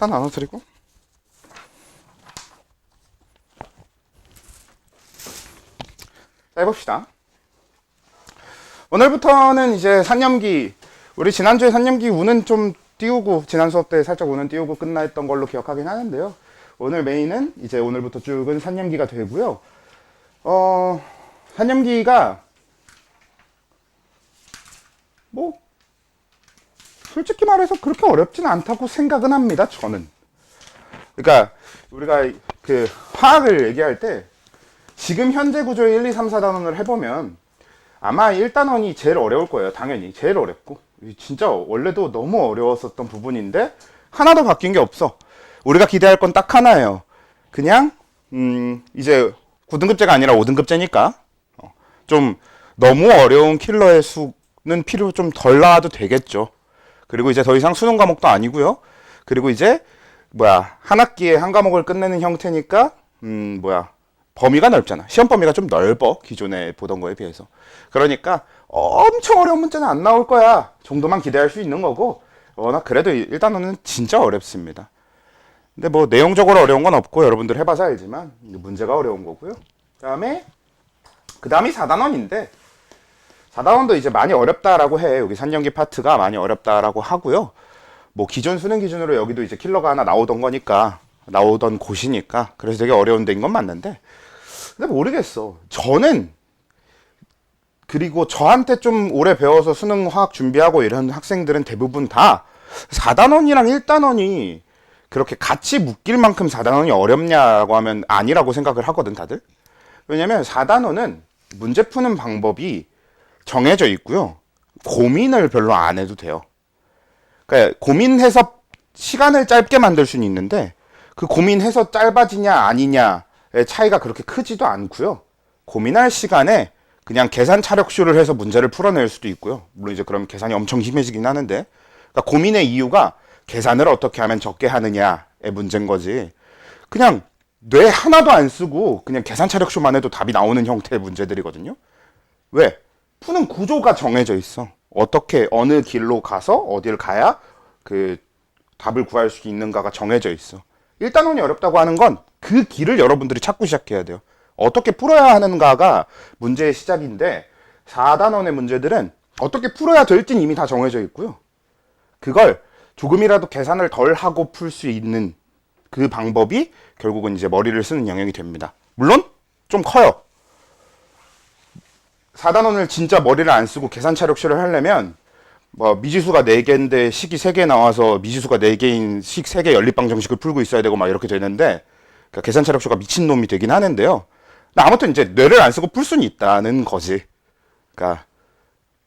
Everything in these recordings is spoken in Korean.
다 나눠드리고. 자, 해봅시다. 오늘부터는 이제 산염기, 우리 지난주에 산염기 운은 좀 띄우고, 지난 수업 때 살짝 운은 띄우고 끝났던 걸로 기억하긴 하는데요. 오늘 메인은 이제 오늘부터 쭉은 산염기가 되고요. 산염기가 뭐 솔직히 말해서 그렇게 어렵진 않다고 생각은 합니다, 저는. 그러니까 우리가 그 화학을 얘기할 때 지금 현재 구조의 1, 2, 3, 4단원을 해보면 아마 1단원이 제일 어려울 거예요. 당연히 제일 어렵고, 진짜 원래도 너무 어려웠었던 부분인데 하나도 바뀐 게 없어. 우리가 기대할 건 딱 하나예요. 그냥 이제 9등급제가 아니라 5등급제니까 좀 너무 어려운 킬러의 수는 필요 좀 덜 나와도 되겠죠. 그리고 이제 더 이상 수능 과목도 아니고요. 그리고 이제 한 학기에 한 과목을 끝내는 형태니까 범위가 넓잖아. 시험 범위가 좀 넓어, 기존에 보던 거에 비해서. 그러니까 엄청 어려운 문제는 안 나올 거야 정도만 기대할 수 있는 거고, 워낙 그래도 일단은 진짜 어렵습니다. 근데 뭐 내용적으로 어려운 건 없고 여러분들 해봐서 알지만 문제가 어려운 거고요. 그 다음이 4단원인데 4단원도 이제 많이 어렵다라고 해. 여기 산염기 파트가 많이 어렵다라고 하고요. 뭐 기존 수능 기준으로 여기도 이제 킬러가 하나 나오던 거니까, 나오던 곳이니까 그래서 되게 어려운 데인 건 맞는데, 근데 모르겠어. 저는, 그리고 저한테 좀 오래 배워서 수능 화학 준비하고 이런 학생들은 대부분 다 4단원이랑 1단원이 그렇게 같이 묶일 만큼 4단원이 어렵냐고 하면 아니라고 생각을 하거든, 다들. 왜냐면 4단원은 문제 푸는 방법이 정해져 있고요. 고민을 별로 안 해도 돼요. 그러니까 고민해서 시간을 짧게 만들 수는 있는데 그 고민해서 짧아지냐 아니냐의 차이가 그렇게 크지도 않고요. 고민할 시간에 그냥 계산 차력쇼를 해서 문제를 풀어낼 수도 있고요. 물론 이제 그럼 계산이 엄청 심해지긴 하는데, 그러니까 고민의 이유가 계산을 어떻게 하면 적게 하느냐의 문제인 거지. 그냥 뇌 하나도 안 쓰고 그냥 계산 차력쇼만 해도 답이 나오는 형태의 문제들이거든요. 왜? 푸는 구조가 정해져 있어. 어떻게 어느 길로 가서 어딜 가야 그 답을 구할 수 있는가가 정해져 있어. 1단원이 어렵다고 하는 건 그 길을 여러분들이 찾고 시작해야 돼요. 어떻게 풀어야 하는가가 문제의 시작인데, 4단원의 문제들은 어떻게 풀어야 될지는 이미 다 정해져 있고요. 그걸 조금이라도 계산을 덜 하고 풀 수 있는 그 방법이 결국은 이제 머리를 쓰는 영역이 됩니다. 물론 좀 커요. 4단원을 진짜 머리를 안 쓰고 계산 차력쇼를 하려면 미지수가 4개인데 식이 3개 나와서 미지수가 4개인 식 3개 연립방 정식을 풀고 있어야 되고 막 이렇게 되는데, 그러니까 계산 차력쇼가 미친놈이 되긴 하는데요. 근데 아무튼 이제 뇌를 안 쓰고 풀 수는 있다는 거지. 그러니까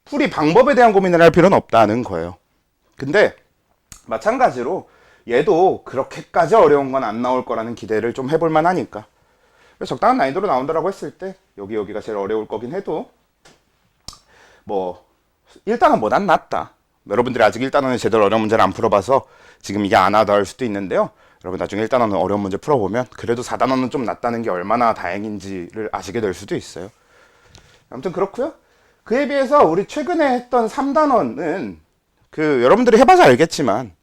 풀이 방법에 대한 고민을 할 필요는 없다는 거예요. 근데 마찬가지로 얘도 그렇게까지 어려운 건 안 나올 거라는 기대를 좀 해볼 만하니까. 적당한 난이도로 나온다라고 했을 때 여기가 제일 어려울 거긴 해도 일단은 난 낫다. 여러분들이 아직 1단원은 제대로 어려운 문제를 안 풀어봐서 지금 이게 안 하다 할 수도 있는데요. 여러분 나중에 1단원은 어려운 문제 풀어보면 그래도 4단원은 좀 낫다는 게 얼마나 다행인지를 아시게 될 수도 있어요. 아무튼 그렇고요. 그에 비해서 우리 최근에 했던 3단원은 여러분들이 해봐서 알겠지만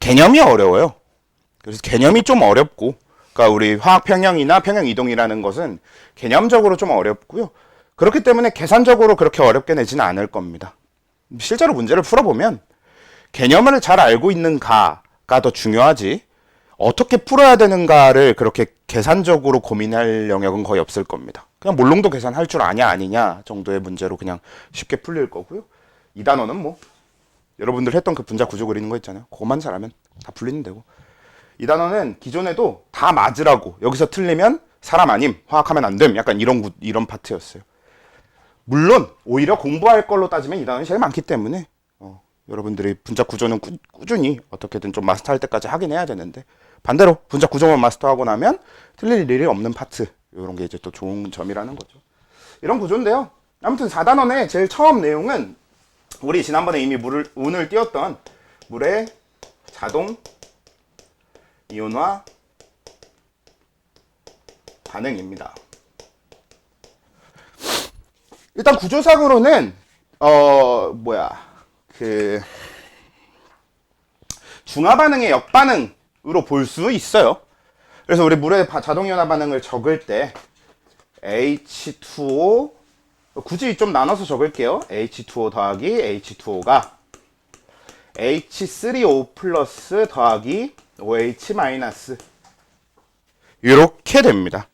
개념이 어려워요. 그래서 개념이 좀 어렵고, 그러니까 우리 화학 평형이나 평형 이동이라는 것은 개념적으로 좀 어렵고요. 그렇기 때문에 계산적으로 그렇게 어렵게 내지는 않을 겁니다. 실제로 문제를 풀어보면 개념을 잘 알고 있는가가 더 중요하지, 어떻게 풀어야 되는가를 그렇게 계산적으로 고민할 영역은 거의 없을 겁니다. 그냥 몰롱도 계산할 줄 아냐 아니냐 정도의 문제로 그냥 쉽게 풀릴 거고요. 2단원은 여러분들 했던 그 분자 구조 그리는 거 있잖아요. 그것만 잘하면 다 풀리는 데고, 2단원은 기존에도 다 맞으라고, 여기서 틀리면 사람 아님, 화학하면 안 됨, 약간 이런 파트였어요. 물론 오히려 공부할 걸로 따지면 2단원이 제일 많기 때문에 여러분들이 분자 구조는 꾸준히 어떻게든 좀 마스터할 때까지 하긴 해야 되는데, 반대로 분자 구조만 마스터하고 나면 틀릴 일이 없는 파트, 이런 게 이제 또 좋은 점이라는 거죠. 이런 구조인데요. 아무튼 4단원의 제일 처음 내용은 우리 지난번에 이미 운을 띄웠던 물의 자동 이온화 반응입니다. 일단 구조상으로는 중화 반응의 역반응 볼 수 있어요. 그래서 우리 물의 자동이온화 반응을 적을 때 H2O 굳이 좀 나눠서 적을게요. H2O 더하기 H2O가 H3O 플러스 더하기 OH 마이너스 이렇게 됩니다.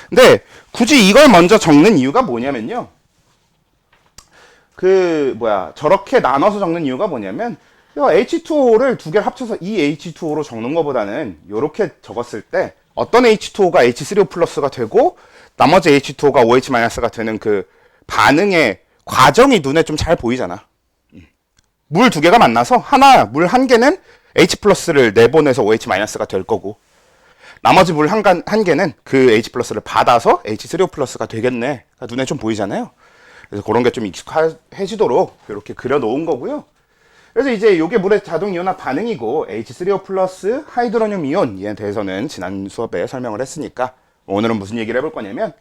근데 굳이 이걸 먼저 적는 이유가 뭐냐면요. 저렇게 나눠서 적는 이유가 뭐냐면 H2O를 두 개를 합쳐서 이 H2O로 적는 것보다는 이렇게 적었을 때 어떤 H2O가 H3O 플러스가 되고 나머지 H2O가 OH 마이너스가 되는 그 반응의 과정이 눈에 좀 잘 보이잖아. 물 두 개가 만나서 물 한 개는 H 플러스를 내보내서 OH 마이너스가 될 거고 나머지 물 한 개는 그 H 플러스를 받아서 H3O 플러스가 되겠네. 눈에 좀 보이잖아요. 그래서 그런 게 좀 익숙해지도록 이렇게 그려놓은 거고요. 그래서 이제 이게 물의 자동 이온화 반응이고 H3O 플러스 하이드로늄 이온 이에 대해서는 지난 수업에 설명을 했으니까 오늘은 무슨 얘기를 해볼 거냐면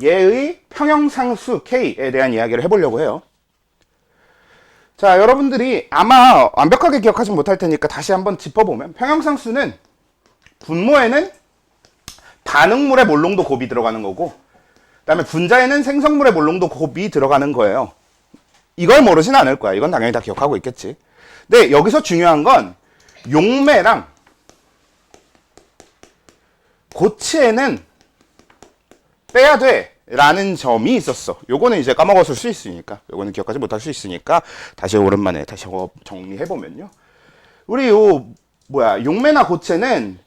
얘의 평형상수 K에 대한 이야기를 해보려고 해요. 자, 여러분들이 아마 완벽하게 기억하지 못할 테니까 다시 한번 짚어보면 평형상수는 분모에는 반응물의 몰롱도 곱이 들어가는 거고 그 다음에 분자에는 생성물의 몰롱도 곱이 들어가는 거예요. 이걸 모르진 않을 거야. 이건 당연히 다 기억하고 있겠지. 근데 여기서 중요한 건 용매랑 고체는 빼야 돼 라는 점이 있었어. 요거는 이제 까먹었을 수 있으니까 요거는 기억하지 못할 수 있으니까 다시 오랜만에 다시 정리해보면요. 우리 용매나 고체는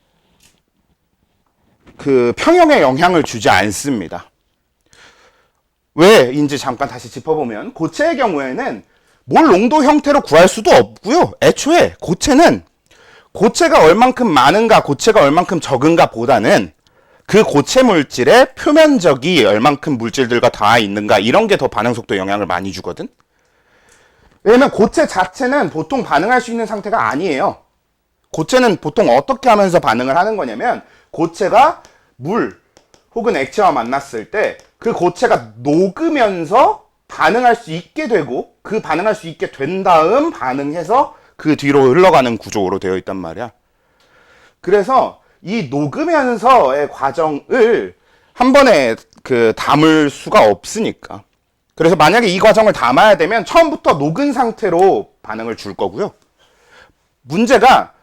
그 평형에 영향을 주지 않습니다. 왜인지 잠깐 다시 짚어보면 고체의 경우에는 몰 농도 형태로 구할 수도 없고요. 애초에 고체는 고체가 얼만큼 많은가 고체가 얼만큼 적은가 보다는 그 고체 물질의 표면적이 얼만큼 물질들과 닿아 있는가 이런 게 더 반응 속도에 영향을 많이 주거든. 왜냐면 고체 자체는 보통 반응할 수 있는 상태가 아니에요. 고체는 보통 어떻게 하면서 반응을 하는 거냐면 고체가 물 혹은 액체와 만났을 때 그 고체가 녹으면서 반응할 수 있게 되고 그 반응할 수 있게 된 다음 반응해서 그 뒤로 흘러가는 구조로 되어 있단 말이야. 그래서 이 녹으면서의 과정을 한 번에 담을 수가 없으니까. 그래서 만약에 이 과정을 담아야 되면 처음부터 녹은 상태로 반응을 줄 거고요. 문제가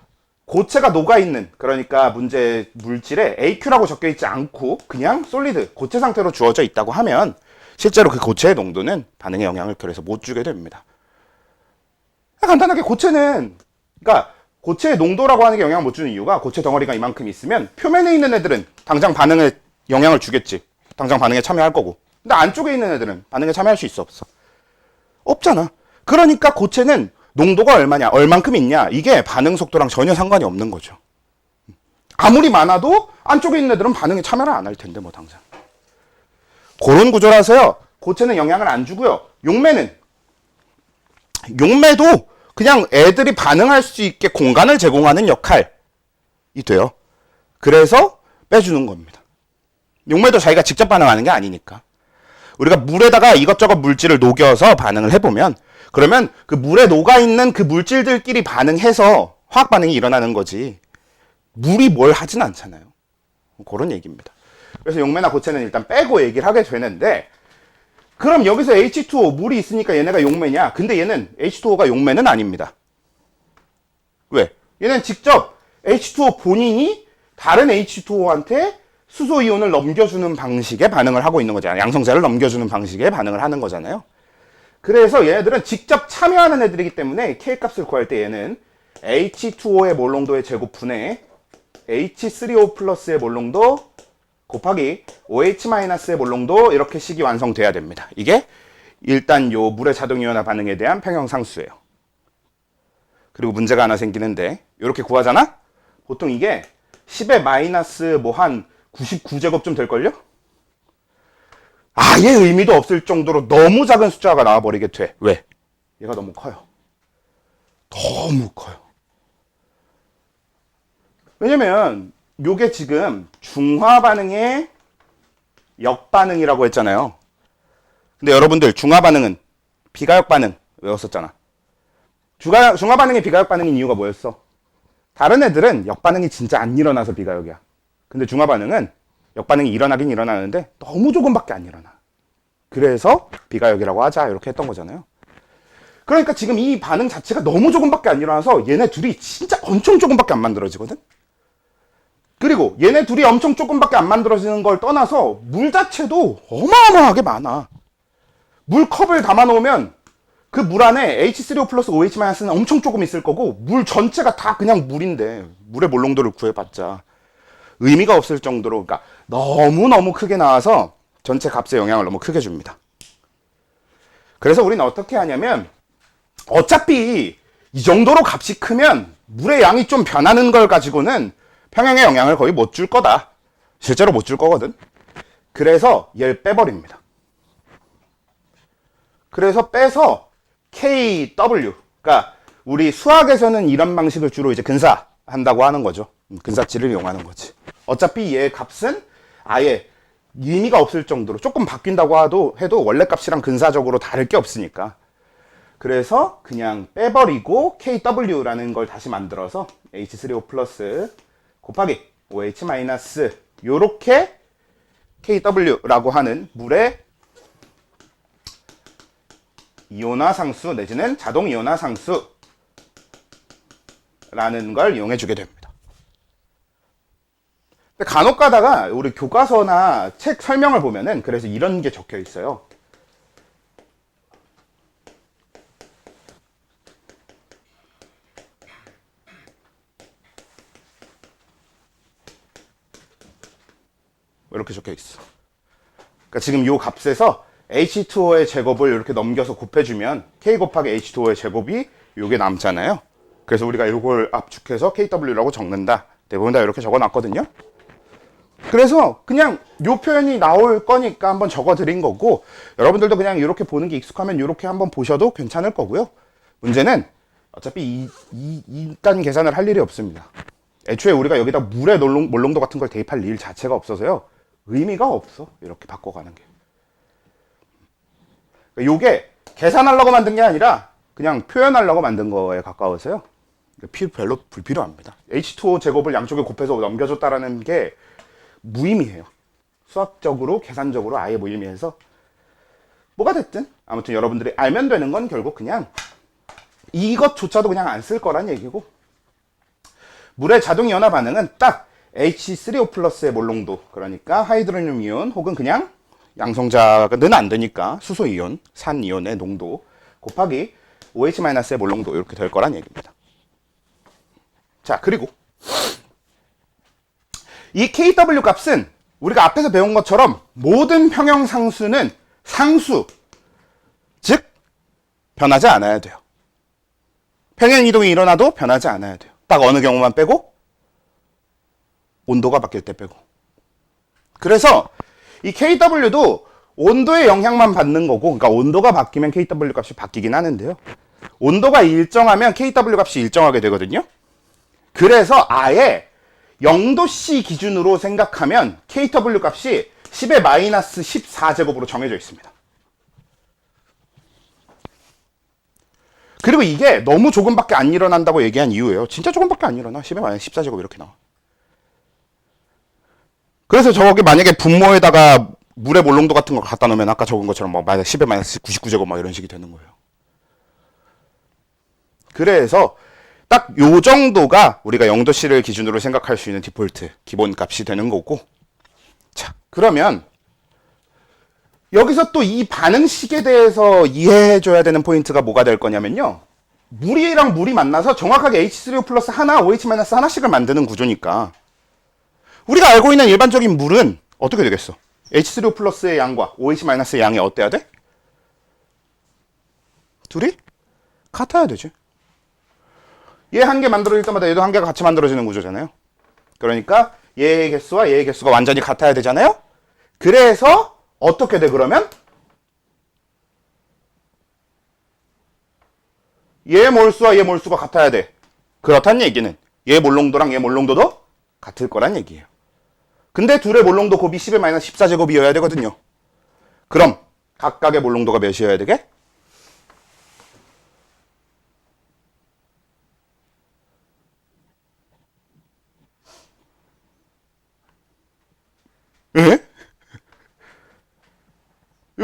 고체가 녹아있는, 그러니까 문제 물질에 AQ라고 적혀있지 않고 그냥 솔리드, 고체 상태로 주어져 있다고 하면 실제로 그 고체의 농도는 반응에 영향을 그래서 못 주게 됩니다. 간단하게 고체는, 그러니까 고체의 농도라고 하는 게 영향을 못 주는 이유가 고체 덩어리가 이만큼 있으면 표면에 있는 애들은 당장 반응에 영향을 주겠지. 당장 반응에 참여할 거고. 근데 안쪽에 있는 애들은 반응에 참여할 수 있어, 없어? 없잖아. 그러니까 고체는 농도가 얼마냐, 얼만큼 있냐, 이게 반응 속도랑 전혀 상관이 없는 거죠. 아무리 많아도 안쪽에 있는 애들은 반응에 참여를 안 할 텐데, 뭐, 당장. 그런 구조라서요, 고체는 영향을 안 주고요. 용매도 그냥 애들이 반응할 수 있게 공간을 제공하는 역할이 돼요. 그래서 빼주는 겁니다. 용매도 자기가 직접 반응하는 게 아니니까. 우리가 물에다가 이것저것 물질을 녹여서 반응을 해보면 그러면 그 물에 녹아있는 그 물질들끼리 반응해서 화학 반응이 일어나는 거지 물이 뭘 하진 않잖아요. 그런 얘기입니다. 그래서 용매나 고체는 일단 빼고 얘기를 하게 되는데 그럼 여기서 H2O 물이 있으니까 얘네가 용매냐? 근데 얘는 H2O가 용매는 아닙니다. 왜? 얘는 직접 H2O 본인이 다른 H2O한테 수소이온을 넘겨주는 방식의 반응을 하고 있는 거잖아요. 양성자를 넘겨주는 방식의 반응을 하는 거잖아요. 그래서 얘네들은 직접 참여하는 애들이기 때문에 K값을 구할 때 얘는 H2O의 몰농도의 제곱분에 H3O 플러스의 몰농도 곱하기 OH-의 몰농도 이렇게 식이 완성돼야 됩니다. 이게 일단 요 물의 자동이온화 반응에 대한 평형상수예요. 그리고 문제가 하나 생기는데 이렇게 구하잖아? 보통 이게 10의 마이너스 뭐 한 99제곱쯤 될걸요? 아예 의미도 없을 정도로 너무 작은 숫자가 나와버리게 돼. 왜? 얘가 너무 커요. 너무 커요. 왜냐면 요게 지금 중화 반응의 역반응이라고 했잖아요. 근데 여러분들 중화 반응은 비가역 반응 외웠었잖아. 중화 반응의 비가역 반응인 이유가 뭐였어? 다른 애들은 역반응이 진짜 안 일어나서 비가역이야. 근데 중화반응은 역반응이 일어나긴 일어나는데 너무 조금밖에 안 일어나. 그래서 비가역이라고 하자 이렇게 했던 거잖아요. 그러니까 지금 이 반응 자체가 너무 조금밖에 안 일어나서 얘네 둘이 진짜 엄청 조금밖에 안 만들어지거든. 그리고 얘네 둘이 엄청 조금밖에 안 만들어지는 걸 떠나서 물 자체도 어마어마하게 많아. 물컵을 담아 놓으면 그 물 안에 H3O 플러스 OH-는 엄청 조금 있을 거고 물 전체가 다 그냥 물인데 물의 몰롱도를 구해봤자 의미가 없을 정도로, 그러니까 너무너무 크게 나와서 전체 값에 영향을 너무 크게 줍니다. 그래서 우리는 어떻게 하냐면 어차피 이 정도로 값이 크면 물의 양이 좀 변하는 걸 가지고는 평형에 영향을 거의 못 줄 거다. 실제로 못 줄 거거든. 그래서 얘를 빼버립니다. 그래서 빼서 KW, 그러니까 우리 수학에서는 이런 방식을 주로 이제 근사한다고 하는 거죠. 근사치를 이용하는 거지. 어차피 얘 값은 아예 의미가 없을 정도로 조금 바뀐다고 해도 원래 값이랑 근사적으로 다를 게 없으니까. 그래서 그냥 빼버리고 KW라는 걸 다시 만들어서 H3O 플러스 곱하기 OH 마이너스 요렇게 KW라고 하는 물의 이온화 상수 내지는 자동 이온화 상수라는 걸 이용해 주게 됩니다. 근데 간혹 가다가 우리 교과서나 책 설명을 보면은 그래서 이런 게 적혀 있어요. 이렇게 적혀 있어. 그러니까 지금 요 값에서 H2O의 제곱을 이렇게 넘겨서 곱해주면 K 곱하기 H2O의 제곱이 요게 남잖아요. 그래서 우리가 이걸 압축해서 KW라고 적는다. 대부분 다 이렇게 적어놨거든요. 그래서 그냥 요 표현이 나올 거니까 한번 적어드린 거고, 여러분들도 그냥 이렇게 보는 게 익숙하면 이렇게 한번 보셔도 괜찮을 거고요. 문제는 어차피 이딴 계산을 할 일이 없습니다. 애초에 우리가 여기다 물의 몰롱도 같은 걸 대입할 일 자체가 없어서요. 의미가 없어. 이렇게 바꿔가는 게. 요게 계산하려고 만든 게 아니라 그냥 표현하려고 만든 거에 가까워서요. 별로 불필요합니다. H2O 제곱을 양쪽에 곱해서 넘겨줬다라는 게 무의미해요. 수학적으로, 계산적으로 아예 무의미해서 뭐가 됐든 아무튼 여러분들이 알면 되는 건 결국 그냥 이것조차도 그냥 안 쓸 거란 얘기고, 물의 자동 이온화 반응은 딱 H3O 플러스의 몰롱도, 그러니까 하이드로늄 이온 혹은 그냥 양성자는 안 되니까 수소 이온, 산 이온의 농도 곱하기 OH-의 몰롱도 이렇게 될 거란 얘기입니다. 자, 그리고 이 KW 값은 우리가 앞에서 배운 것처럼 모든 평형 상수는 상수, 즉 변하지 않아야 돼요. 평형 이동이 일어나도 변하지 않아야 돼요. 딱 어느 경우만 빼고 온도가 바뀔 때 빼고. 그래서 이 KW도 온도의 영향만 받는 거고, 그러니까 온도가 바뀌면 KW 값이 바뀌긴 하는데요. 온도가 일정하면 KW 값이 일정하게 되거든요. 그래서 아예 0도씨 기준으로 생각하면 KW 값이 10의 마이너스 14제곱으로 정해져 있습니다. 그리고 이게 너무 조금밖에 안 일어난다고 얘기한 이유예요. 진짜 조금밖에 안 일어나. 10의 마이너스 14제곱 이렇게 나와. 그래서 저기 만약에 분모에다가 물의 몰롱도 같은 걸 갖다 놓으면 아까 적은 것처럼 막 10의 마이너스 99제곱 막 이런 식이 되는 거예요. 그래서 딱 요 정도가 우리가 0도씨를 기준으로 생각할 수 있는 디폴트 기본 값이 되는 거고. 자, 그러면 여기서 또 이 반응식에 대해서 이해해줘야 되는 포인트가 뭐가 될 거냐면요. 물이랑 물이 만나서 정확하게 H3O 플러스 하나, OH 마이너스 하나씩을 만드는 구조니까 우리가 알고 있는 일반적인 물은 어떻게 되겠어? H3O 플러스의 양과 OH 마이너스의 양이 어때야 돼? 둘이 같아야 되지. 얘 한 개 만들어질 때마다 얘도 한 개가 같이 만들어지는 구조잖아요. 그러니까 얘의 개수와 얘의 개수가 완전히 같아야 되잖아요. 그래서 어떻게 돼 그러면? 얘 몰수와 얘 몰수가 같아야 돼. 그렇다는 얘기는 얘 몰롱도랑 얘 몰롱도도 같을 거란 얘기예요. 근데 둘의 몰롱도 곱이 10의 마이너스 14제곱이어야 되거든요. 그럼 각각의 몰롱도가 몇이어야 되게?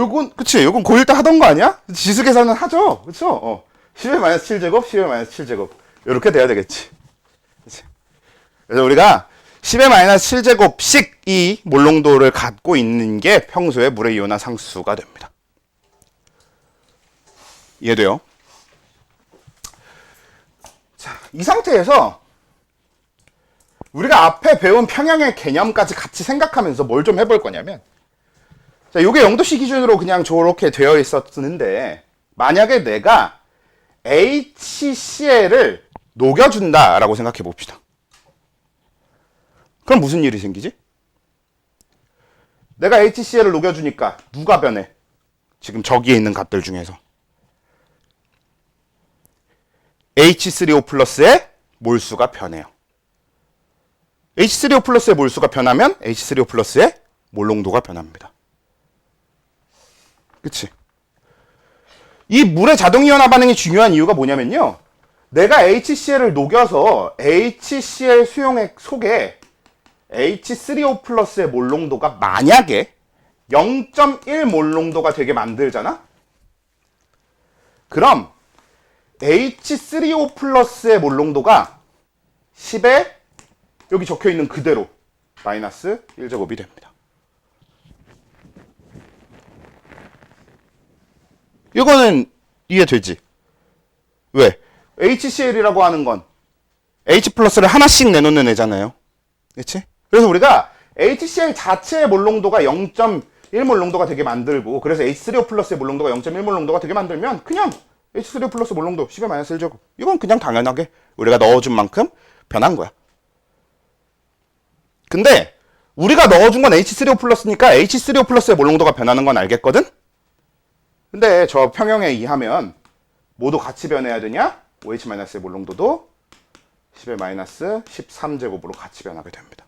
요건 그치? 요건 고1 때 하던 거 아니야? 지수 계산은 하죠, 그쵸? 10의 마이너스 7제곱, 10의 마이너스 7제곱 이렇게 돼야 되겠지. 그치? 그래서 우리가 10의 마이너스 7제곱씩 이 몰롱도를 갖고 있는 게 평소에 물의 이온화 상수가 됩니다. 이해돼요? 자, 이 상태에서 우리가 앞에 배운 평형의 개념까지 같이 생각하면서 뭘 좀 해볼 거냐면, 자, 요게 0도씨 기준으로 그냥 저렇게 되어 있었는데, 만약에 내가 HCl을 녹여준다라고 생각해 봅시다. 그럼 무슨 일이 생기지? 내가 HCl을 녹여주니까 누가 변해? 지금 저기에 있는 값들 중에서 H3O 플러스의 몰수가 변해요. H3O 플러스의 몰수가 변하면 H3O 플러스의 몰농도가 변합니다. 그치? 이 물의 자동이온화 반응이 중요한 이유가 뭐냐면요, 내가 HCl을 녹여서 HCl 수용액 속에 H3O 플러스의 몰농도가 만약에 0.1 몰농도가 되게 만들잖아? 그럼 H3O 플러스의 몰농도가 10에 여기 적혀있는 그대로 마이너스 1제곱이 됩니다. 이거는 이해되지? 왜? HCl이라고 하는 건 H 플러스를 하나씩 내놓는 애잖아요. 그치? 그래서 우리가 HCl 자체의 몰농도가 0.1 몰농도가 되게 만들고, 그래서 H3O 플러스의 몰농도가 0.1 몰농도가 되게 만들면 그냥 H3O 플러스 몰농도 10의 마이너스 1제곱, 이건 그냥 당연하게 우리가 넣어준 만큼 변한 거야. 근데 우리가 넣어준 건 H3O 플러스니까 H3O 플러스의 몰농도가 변하는 건 알겠거든? 근데 저 평형에 의하면 모두 같이 변해야 되냐? OH-의 몰농도도 10의 마이너스 13제곱으로 같이 변하게 됩니다.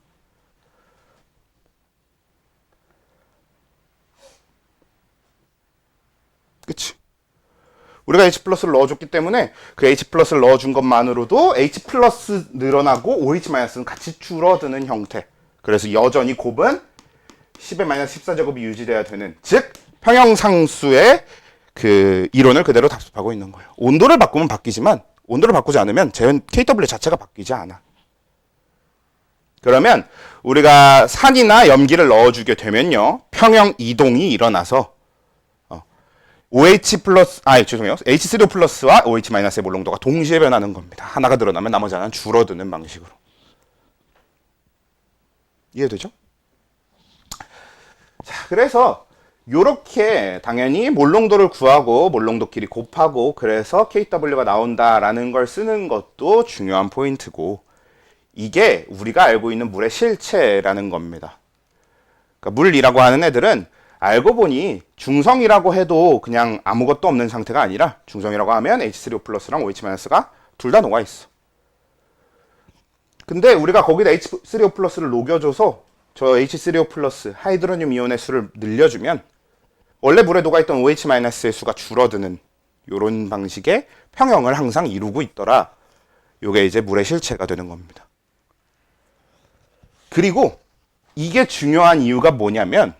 그치? 우리가 H 플러스를 넣어줬기 때문에 그 H 플러스를 넣어준 것만으로도 H 플러스 늘어나고 OH-는 같이 줄어드는 형태. 그래서 여전히 곱은 10의 마이너스 14제곱이 유지돼야 되는, 즉 평형상수의 그 이론을 그대로 답습하고 있는 거예요. 온도를 바꾸면 바뀌지만 온도를 바꾸지 않으면 KW 자체가 바뀌지 않아. 그러면 우리가 산이나 염기를 넣어주게 되면요, 평형 이동이 일어나서 OH 플러스, 죄송해요. H3O 플러스와 OH-의 몰농도가 동시에 변하는 겁니다. 하나가 늘어나면 나머지 하나는 줄어드는 방식으로. 이해되죠? 자, 그래서 요렇게 당연히 몰농도를 구하고 몰농도끼리 곱하고 그래서 KW가 나온다라는 걸 쓰는 것도 중요한 포인트고, 이게 우리가 알고 있는 물의 실체라는 겁니다. 그러니까 물이라고 하는 애들은 알고 보니 중성이라고 해도 그냥 아무것도 없는 상태가 아니라, 중성이라고 하면 H3O 플러스랑 OH-가 둘 다 녹아 있어. 근데 우리가 거기다 H3O 플러스를 녹여줘서 저 H3O 플러스 하이드로늄 이온의 수를 늘려주면 원래 물에 녹아있던 OH-의 수가 줄어드는 이런 방식의 평형을 항상 이루고 있더라. 요게 이제 물의 실체가 되는 겁니다. 그리고 이게 중요한 이유가 뭐냐면,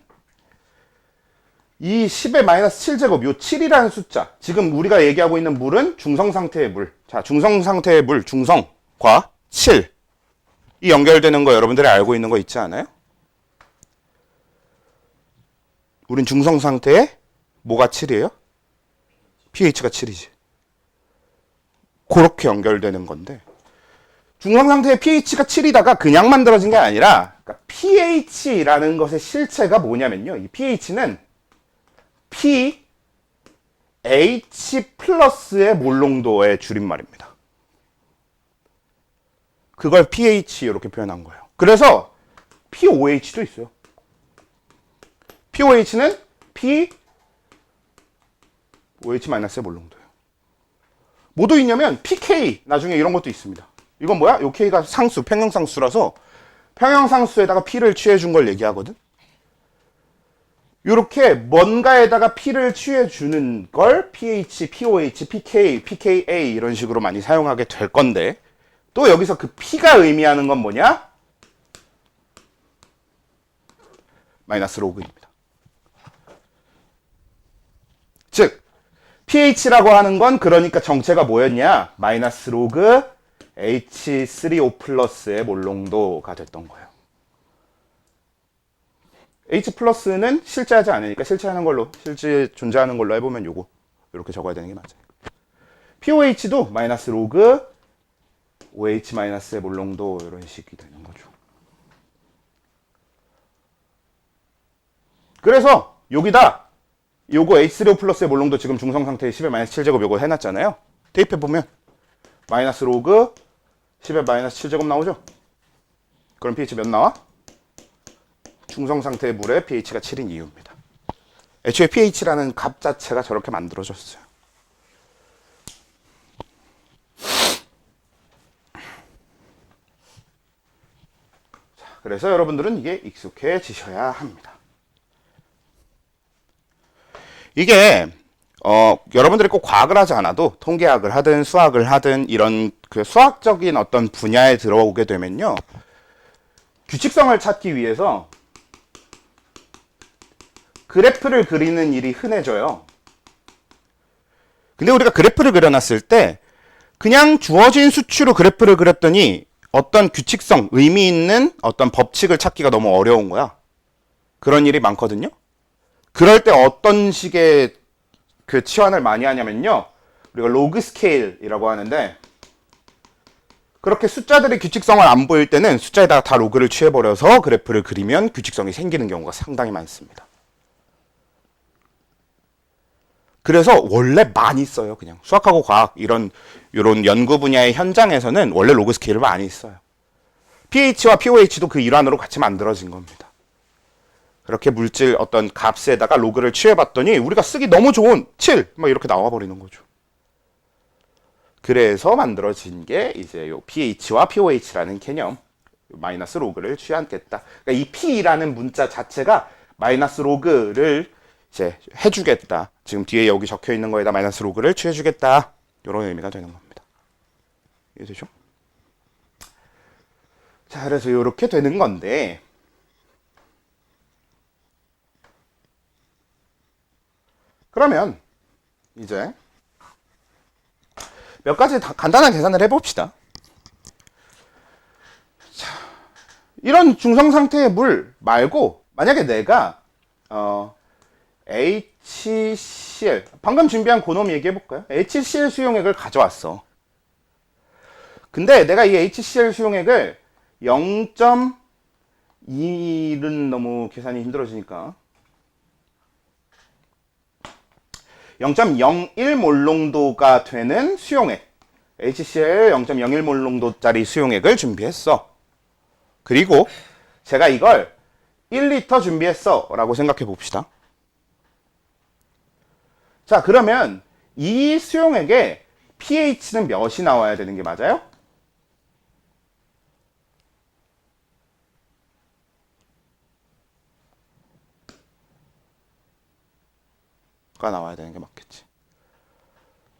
이 10의 마이너스 7제곱, 요 7이라는 숫자, 지금 우리가 얘기하고 있는 물은 중성 상태의 물. 자, 중성 상태의 물, 중성과 7. 이 연결되는 거 여러분들이 알고 있는 거 있지 않아요? 우린 중성 상태에 뭐가 7이에요? pH가 7이지. 그렇게 연결되는 건데, 중성 상태의 pH가 7이다가 그냥 만들어진 게 아니라, 그러니까 pH라는 것의 실체가 뭐냐면요, 이 pH는 pH 플러스의 몰농도의 줄임말입니다. 그걸 pH 이렇게 표현한 거예요. 그래서 POH도 있어요. POH는 OH-의 몰농도예요. 뭐도 있냐면 pK, 나중에 이런 것도 있습니다. 이건 뭐야? 요 K가 상수, 평형상수라서 평형상수에다가 P를 취해준 걸 얘기하거든. 요렇게 뭔가에다가 P를 취해주는 걸 pH, POH, PK, pKa 이런 식으로 많이 사용하게 될 건데, 또 여기서 그 P가 의미하는 건 뭐냐? 마이너스 로그입니다. 즉 pH라고 하는 건 그러니까 정체가 뭐였냐? 마이너스 로그 H3O 플러스의 몰농도가 됐던 거예요. H 플러스는 실제하지 않으니까 실제 존재하는 걸로 해보면 요거 이렇게 적어야 되는 게 맞아요. POH도 마이너스 로그 OH 마이너스의 몰농도 이런 식이 되는 거죠. 그래서 여기다 요거 H3O 플러스의 몰농도 지금 중성 상태에 10의 마이너스 7제곱 요거 해놨잖아요. 대입해 보면 마이너스 로그 10의 마이너스 7제곱 나오죠. 그럼 pH 몇 나와? 중성 상태의 물의 pH가 7인 이유입니다. 애초에 pH라는 값 자체가 저렇게 만들어졌어요. 자, 그래서 여러분들은 이게 익숙해지셔야 합니다. 이게 여러분들이 꼭 과학을 하지 않아도 통계학을 하든 수학을 하든 이런 그 수학적인 어떤 분야에 들어오게 되면요. 규칙성을 찾기 위해서 그래프를 그리는 일이 흔해져요. 근데 우리가 그래프를 그려놨을 때 그냥 주어진 수치로 그래프를 그렸더니 어떤 규칙성, 의미 있는 어떤 법칙을 찾기가 너무 어려운 거야. 그런 일이 많거든요. 그럴 때 어떤 식의 그 치환을 많이 하냐면요. 우리가 로그 스케일이라고 하는데 그렇게 숫자들의 규칙성을 안 보일 때는 숫자에다가 다 로그를 취해버려서 그래프를 그리면 규칙성이 생기는 경우가 상당히 많습니다. 그래서 원래 많이 써요. 그냥 수학하고 과학 이런 연구 분야의 현장에서는 원래 로그 스케일을 많이 써요. pH와 pOH도 그 일환으로 같이 만들어진 겁니다. 그렇게 물질 어떤 값에다가 로그를 취해봤더니 우리가 쓰기 너무 좋은 7! 막 이렇게 나와버리는 거죠. 그래서 만들어진 게 이제 요 pH와 pOH라는 개념, 마이너스 로그를 취하겠다. 그러니까 이 p라는 문자 자체가 마이너스 로그를 이제 해주겠다. 지금 뒤에 여기 적혀 있는 거에다 마이너스 로그를 취해주겠다. 이런 의미가 되는 겁니다. 이해되죠? 자, 그래서 이렇게 되는 건데 그러면 이제 몇 가지 간단한 계산을 해봅시다. 자, 이런 중성 상태의 물 말고 만약에 내가 HCl 방금 준비한 고놈 얘기해볼까요? HCl 수용액을 가져왔어. 근데 내가 이 HCl 수용액을 0.2는 너무 계산이 힘들어지니까 0.01몰 농도가 되는 수용액 HCl 0.01몰 농도짜리 수용액을 준비했어. 그리고 제가 이걸 1리터 준비했어 라고 생각해 봅시다. 자, 그러면 이 수용액에 pH는 몇이 나와야 되는 게 맞아요? 가 나와야 되는 게 맞겠지.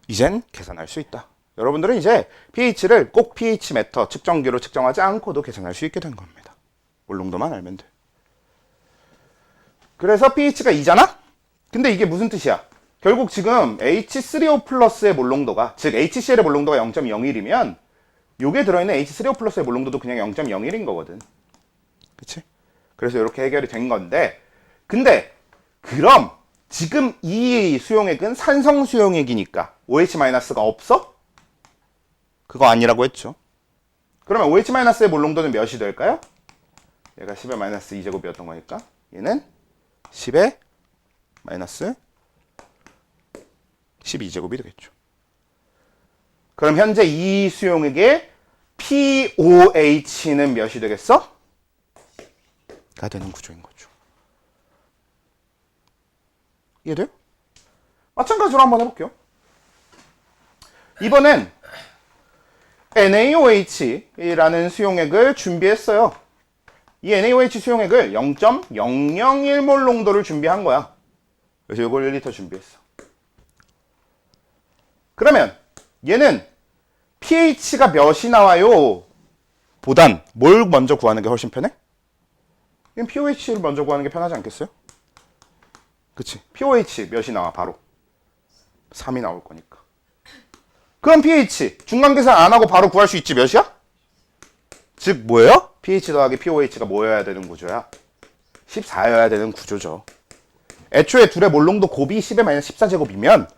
이젠 계산할 수 있다. 여러분들은 이제 pH를 꼭 pH 메터 측정기로 측정하지 않고도 계산할 수 있게 된 겁니다. 몰농도만 알면 돼. 그래서 pH가 2잖아? 근데 이게 무슨 뜻이야? 결국 지금 H3O 플러스의 몰농도가, 즉 HCl의 몰농도가 0.01이면 요게 들어있는 H3O 플러스의 몰농도도 그냥 0.01인 거거든. 그치? 그래서 이렇게 해결이 된 건데, 근데 그럼 지금 이 수용액은 산성 수용액이니까 OH-가 없어? 그거 아니라고 했죠. 그러면 OH-의 몰농도는 몇이 될까요? 얘가 10의 마이너스 2제곱이었던 거니까 얘는 10의 마이너스 12제곱이 되겠죠. 그럼 현재 이 수용액의 POH는 몇이 되겠어? 가 되는 구조인 거죠. 이해돼요? 마찬가지로 한번 해볼게요. 이번엔 NaOH라는 수용액을 준비했어요. 이 NaOH 수용액을 0.001몰 농도를 준비한 거야. 그래서 이걸 1리터 준비했어. 그러면 얘는 pH가 몇이 나와요? 보단 뭘 먼저 구하는 게 훨씬 편해? 얘는 pOH를 먼저 구하는 게 편하지 않겠어요? 그치? pOH 몇이 나와 바로? 3이 나올 거니까. 그럼 pH 중간 계산 안 하고 바로 구할 수 있지. 몇이야? 즉 뭐예요? pH 더하기 pOH가 뭐여야 되는 구조야? 14여야 되는 구조죠. 애초에 둘의 몰농도 곱이 10의 마이너스 14제곱이면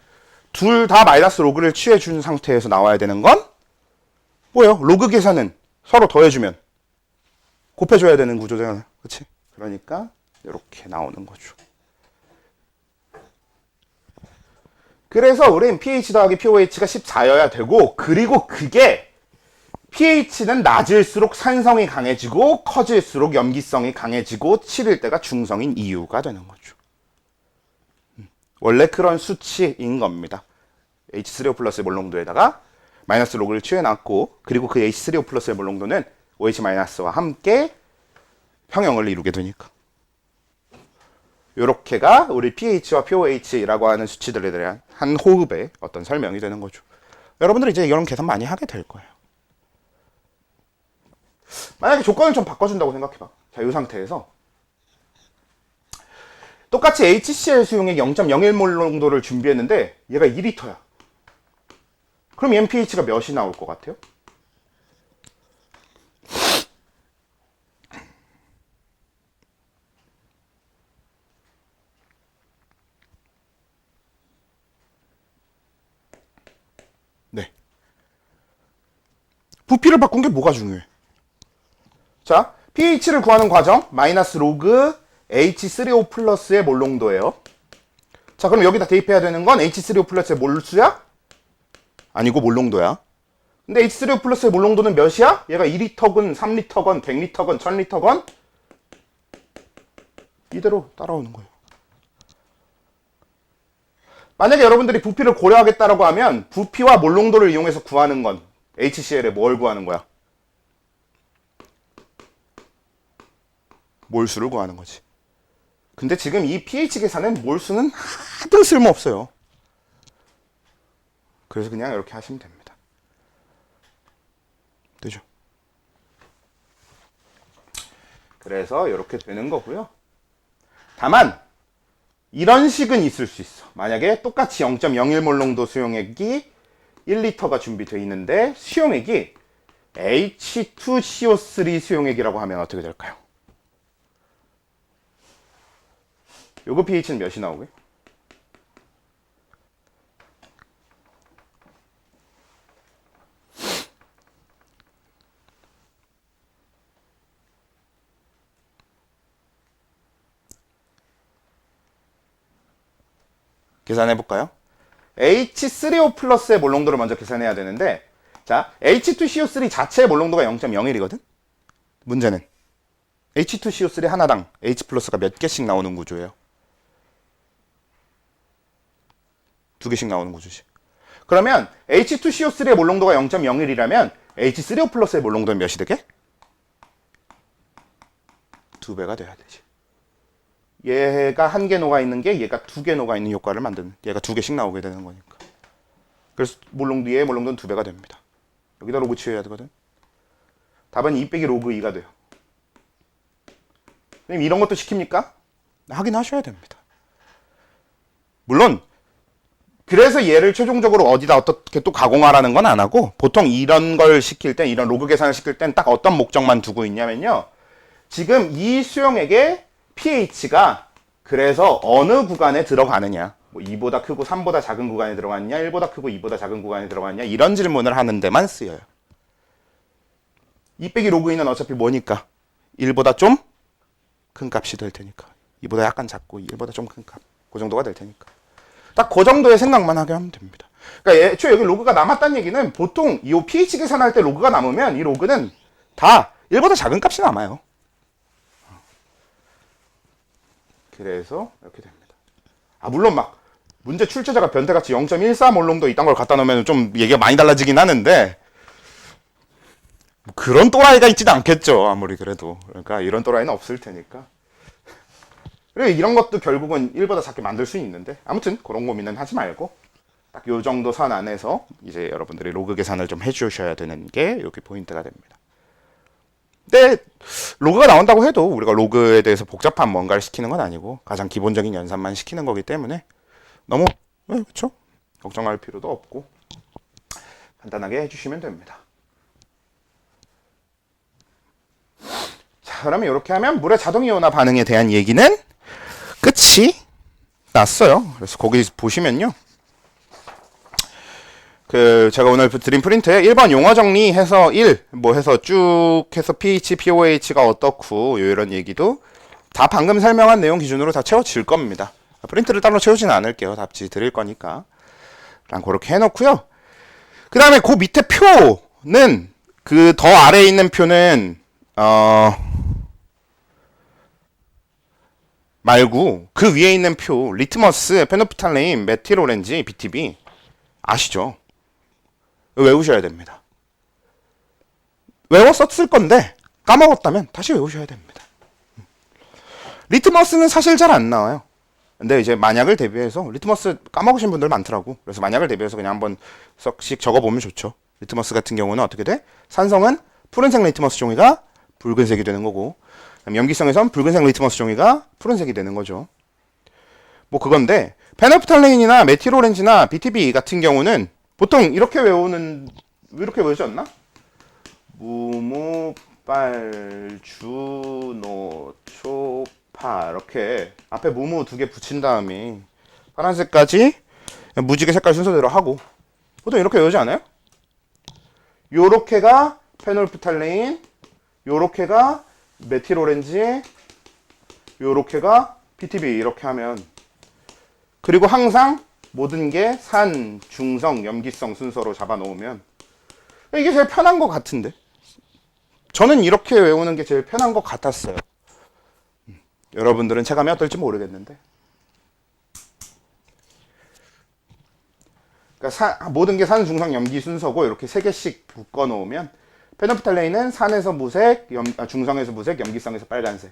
둘 다 마이너스 로그를 취해준 상태에서 나와야 되는 건 뭐예요? 로그 계산은 서로 더해주면 곱해줘야 되는 구조잖아. 그치? 그러니까 이렇게 나오는 거죠. 그래서 우린 pH 더하기 pOH가 14여야 되고, 그리고 그게 pH는 낮을수록 산성이 강해지고 커질수록 염기성이 강해지고 7일 때가 중성인 이유가 되는 거죠. 원래 그런 수치인 겁니다. H3O 플러스의 몰농도에다가 마이너스 로그를 취해놨고, 그리고 그 H3O 플러스의 몰농도는 OH 마이너스와 함께 평형을 이루게 되니까. 요렇게가 우리 pH와 pOH라고 하는 수치들에 대한 한 호흡의 어떤 설명이 되는 거죠. 여러분들이 이제 이런 계산 많이 하게 될 거예요. 만약에 조건을 좀 바꿔준다고 생각해봐. 자, 이 상태에서 똑같이 HCl 수용액 0.01몰 농도를 준비했는데 얘가 2리터야. 그럼 얘는 pH가 몇이 나올 것 같아요? 네. 부피를 바꾼 게 뭐가 중요해? 자, pH를 구하는 과정, 마이너스 로그 H3O 플러스의 몰농도예요. 자, 그럼 여기다 대입해야 되는 건 H3O 플러스의 몰수야? 아니고 몰농도야. 근데 H3O 플러스의 몰농도는 몇이야? 얘가 2리터건, 3리터건, 100리터건, 1000리터건? 이대로 따라오는 거예요. 만약에 여러분들이 부피를 고려하겠다라고 하면 부피와 몰농도를 이용해서 구하는 건 HCl에 뭘 구하는 거야? 몰수를 구하는 거지. 근데 지금 이 pH 계산은 몰수는 하등 쓸모없어요. 그래서 그냥 이렇게 하시면 됩니다. 되죠? 그래서 이렇게 되는 거고요. 다만 이런 식은 있을 수 있어. 만약에 똑같이 0.01몰 농도 수용액이 1리터가 준비되어 있는데 수용액이 H2CO3 수용액이라고 하면 어떻게 될까요? 요거 pH는 몇이 나오게? 계산해 볼까요? H3O 플러스의 몰농도를 먼저 계산해야 되는데, 자, H2CO3 자체의 몰농도가 0.01이거든? 문제는 H2CO3 하나당 H 플러스가 몇 개씩 나오는 구조예요? 2개씩 나오는 구조지. 그러면 H2CO3의 몰농도가 0.01이라면 H3O 플러스의 몰농도는 몇이 되게? 2배가 돼야 되지. 얘가 1개 녹아 있는 게 얘가 2개 녹아 있는 효과를 만드는, 얘가 2개씩 나오게 되는 거니까. 그래서 얘의 몰농도는 2배가 됩니다. 여기다 로그 취해야 되거든. 답은 2 빼기 로그 2가 돼요. 선생님 이런 것도 시킵니까? 하긴 하셔야 됩니다. 물론 그래서 얘를 최종적으로 어디다 어떻게 또 가공하라는 건 안 하고, 보통 이런 걸 시킬 땐, 이런 로그 계산을 시킬 땐 딱 어떤 목적만 두고 있냐면요, 지금 이 수용액의 pH가 그래서 어느 구간에 들어가느냐, 뭐 2보다 크고 3보다 작은 구간에 들어갔냐, 1보다 크고 2보다 작은 구간에 들어갔냐, 이런 질문을 하는 데만 쓰여요. 2 빼기 로그 2는 어차피 뭐니까 1보다 좀 큰 값이 될 테니까, 2보다 약간 작고 1보다 좀 큰 값, 그 정도가 될 테니까 딱 그 정도의 생각만 하게 하면 됩니다. 그러니까 애초에 여기 로그가 남았다는 얘기는, 보통 이 pH 계산할 때 로그가 남으면 이 로그는 다 1보다 작은 값이 남아요. 그래서 이렇게 됩니다. 아, 물론 막 문제 출제자가 변태같이 0.14몰 농도 이딴 걸 갖다 놓으면 좀 얘기가 많이 달라지긴 하는데, 뭐 그런 또라이가 있지는 않겠죠. 아무리 그래도. 그러니까 이런 또라이는 없을 테니까. 그래, 이런 것도 결국은 1보다 작게 만들 수 있는데, 아무튼 그런 고민은 하지 말고 딱 요 정도 선 안에서 이제 여러분들이 로그 계산을 좀 해주셔야 되는 게 여기 포인트가 됩니다. 근데 로그가 나온다고 해도 우리가 로그에 대해서 복잡한 뭔가를 시키는 건 아니고 가장 기본적인 연산만 시키는 거기 때문에 너무, 그렇죠? 걱정할 필요도 없고 간단하게 해주시면 됩니다. 자, 그러면 이렇게 하면 물의 자동이온화 반응에 대한 얘기는 끝이 났어요. 그래서 거기 보시면요. 제가 오늘 드린 프린트에 1번 용어 정리해서 해서 쭉 해서 pH, pOH가 어떻고 이런 얘기도 다 방금 설명한 내용 기준으로 다 채워질 겁니다. 프린트를 따로 채우지는 않을게요. 답지 드릴 거니까. 그렇게 해놓고요. 그 다음에 그 밑에 표는 그 더 아래에 있는 표는 말고 그 위에 있는 표 리트머스, 페노프탈레인, 메틸오렌지, BTB 아시죠? 외우셔야 됩니다. 외웠었을 건데 까먹었다면 다시 외우셔야 됩니다. 리트머스는 사실 잘 안 나와요. 근데 이제 만약을 대비해서 리트머스 까먹으신 분들 많더라고. 그래서 만약을 대비해서 그냥 한번 썩씩 적어보면 좋죠. 리트머스 같은 경우는 어떻게 돼? 산성은 푸른색 리트머스 종이가 붉은색이 되는 거고, 염기성에선 붉은색 리트머스 종이가 푸른색이 되는 거죠. 뭐 그건데 페노프탈레인이나 메틸오렌지나 BTB 같은 경우는 보통 이렇게 외우지 않나? 무무, 빨, 주, 노, 초, 파 이렇게 앞에 무무 2개 붙인 다음에 파란색까지 무지개 색깔 순서대로 하고 보통 이렇게 외우지 않아요? 요렇게가 페놀프탈레인, 요렇게가 메틸오렌지, 요렇게가 BTB 이렇게 하면, 그리고 항상 모든 게 산, 중성, 염기성 순서로 잡아 놓으면 이게 제일 편한 것 같은데, 저는 이렇게 외우는 게 제일 편한 것 같았어요. 여러분들은 체감이 어떨지 모르겠는데, 그러니까 모든 게 산, 중성, 염기 순서고 이렇게 3개씩 묶어 놓으면 페노프탈레인은 산에서 무색, 중성에서 무색, 염기성에서 빨간색.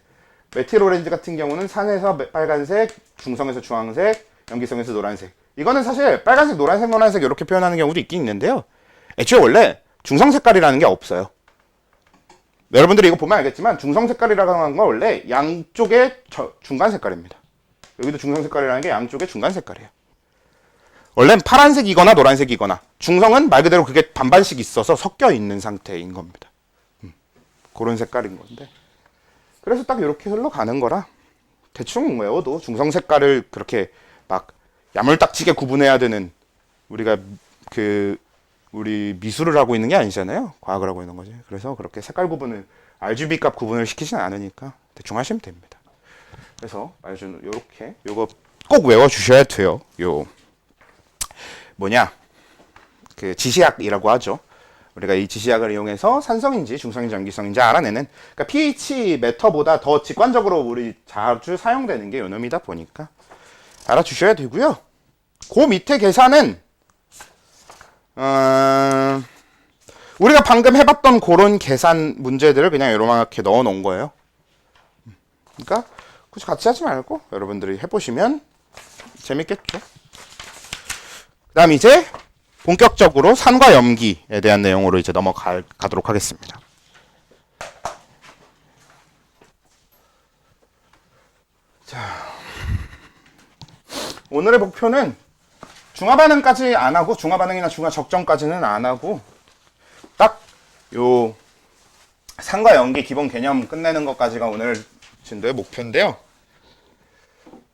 메틸오렌지 같은 경우는 산에서 빨간색, 중성에서 주황색, 염기성에서 노란색. 이거는 사실 빨간색, 노란색, 노란색 이렇게 표현하는 경우도 있긴 있는데요. 애초에 원래 중성 색깔이라는 게 없어요. 여러분들이 이거 보면 알겠지만 중성 색깔이라고 하는 건 원래 양쪽의 중간 색깔입니다. 여기도 중성 색깔이라는 게 양쪽의 중간 색깔이에요. 원래는 파란색이거나 노란색이거나, 중성은 말 그대로 그게 반반씩 있어서 섞여 있는 상태인 겁니다. 그런 색깔인 건데, 그래서 딱 이렇게 흘러가는 거라 대충 외워도 중성 색깔을 그렇게 막 야물딱지게 구분해야 되는, 우리가 우리 미술을 하고 있는 게 아니잖아요. 과학을 하고 있는 거지. 그래서 그렇게 색깔 구분을, RGB 값 구분을 시키진 않으니까 대충 하시면 됩니다. 그래서 요렇게 요거 꼭 외워 주셔야 돼요. 그 지시약이라고 하죠. 우리가 이 지시약을 이용해서 산성인지 중성인지 염기성인지 알아내는, 그러니까 pH 메터보다 더 직관적으로 우리 자주 사용되는 게 요놈이다 보니까 알아주셔야 되고요. 그 밑에 계산은 우리가 방금 해봤던 그런 계산 문제들을 그냥 요렇게 넣어 놓은 거예요. 그러니까 굳이 같이 하지 말고 여러분들이 해보시면 재밌겠죠. 그 다음 이제 본격적으로 산과 염기에 대한 내용으로 이제 넘어가도록 하겠습니다. 자, 오늘의 목표는 중화반응까지 안 하고, 중화반응이나 중화적정까지는 안 하고, 딱 요 산과 염기 기본 개념 끝내는 것까지가 오늘 진도의 목표인데요.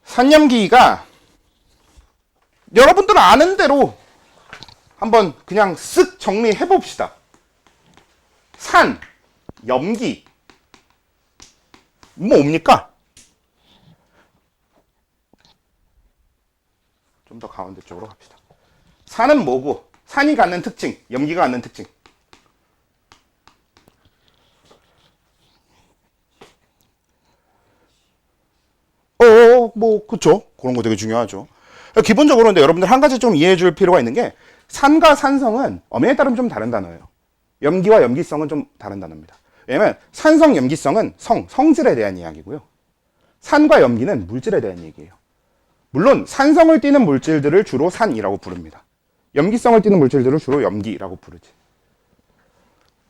산염기가 여러분들 아는 대로 한번 그냥 쓱 정리해 봅시다. 산, 염기, 뭡니까? 좀 더 가운데 쪽으로 갑시다. 산은 뭐고, 산이 갖는 특징, 염기가 갖는 특징. 그쵸. 그런 거 되게 중요하죠. 기본적으로 근데 여러분들 한 가지 좀 이해해 줄 필요가 있는 게, 산과 산성은 엄연에 따르면 좀 다른 단어예요. 염기와 염기성은 좀 다른 단어입니다. 왜냐면 산성, 염기성은 성질에 대한 이야기고요. 산과 염기는 물질에 대한 얘기예요. 물론 산성을 띠는 물질들을 주로 산이라고 부릅니다. 염기성을 띠는 물질들을 주로 염기라고 부르지.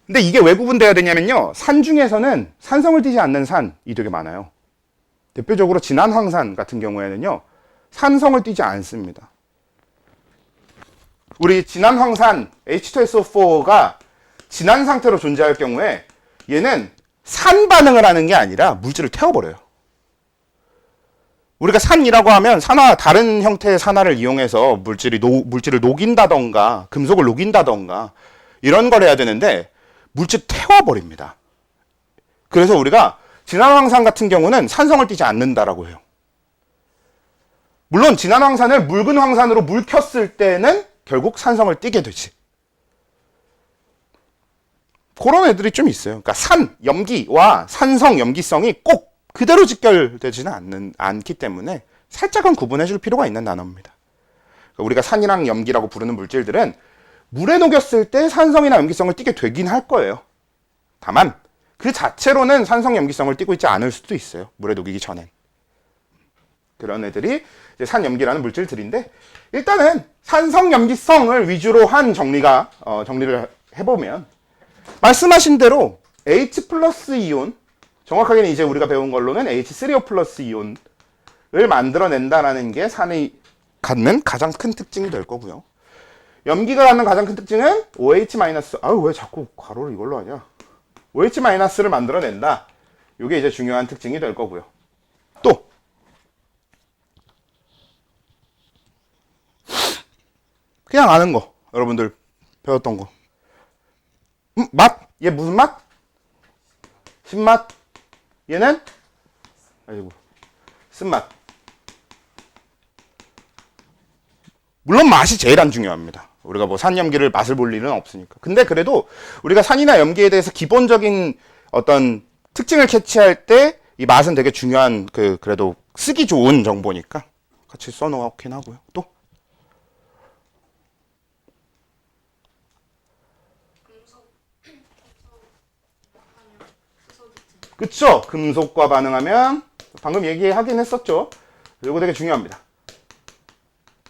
근데 이게 왜 구분돼야 되냐면요, 산 중에서는 산성을 띠지 않는 산이 되게 많아요. 대표적으로 진안황산 같은 경우에는요, 산성을 띠지 않습니다. 우리 진한 황산 H2SO4가 진한 상태로 존재할 경우에 얘는 산 반응을 하는 게 아니라 물질을 태워버려요. 우리가 산이라고 하면 산화, 다른 형태의 산화를 이용해서 물질을 녹인다던가 금속을 녹인다던가 이런 걸 해야 되는데 물질 태워버립니다. 그래서 우리가 진한 황산 같은 경우는 산성을 띠지 않는다라고 해요. 물론 진한 황산을 묽은 황산으로 물 켰을 때는 결국 산성을 띠게 되지. 그런 애들이 좀 있어요. 그러니까 산, 염기와 산성, 염기성이 꼭 그대로 직결되지는 않기 때문에 살짝은 구분해 줄 필요가 있는 단어입니다. 그러니까 우리가 산이랑 염기라고 부르는 물질들은 물에 녹였을 때 산성이나 염기성을 띠게 되긴 할 거예요. 다만 그 자체로는 산성, 염기성을 띠고 있지 않을 수도 있어요. 물에 녹이기 전엔. 그런 애들이 이제 산염기라는 물질들인데, 일단은 산성, 염기성을 위주로 한 정리를 해보면, 말씀하신 대로 H 플러스 이온, 정확하게는 이제 우리가 배운 걸로는 H3O 플러스 이온을 만들어낸다라는 게 산이 갖는 가장 큰 특징이 될 거고요. 염기가 갖는 가장 큰 특징은 OH 마이너스, 왜 자꾸 괄호를 이걸로 하냐? OH 마이너스를 만들어낸다. 이게 이제 중요한 특징이 될 거고요. 또 그냥 아는 거, 여러분들 배웠던 거. 맛? 얘 무슨 맛? 신맛? 얘는? 쓴맛. 물론 맛이 제일 안 중요합니다. 우리가 뭐 산염기를 맛을 볼 일은 없으니까. 근데 그래도 우리가 산이나 염기에 대해서 기본적인 어떤 특징을 캐치할 때 이 맛은 되게 중요한 그래도 쓰기 좋은 정보니까 같이 써놓긴 하고요. 또? 그쵸? 금속과 반응하면 방금 얘기하긴 했었죠. 이거 되게 중요합니다.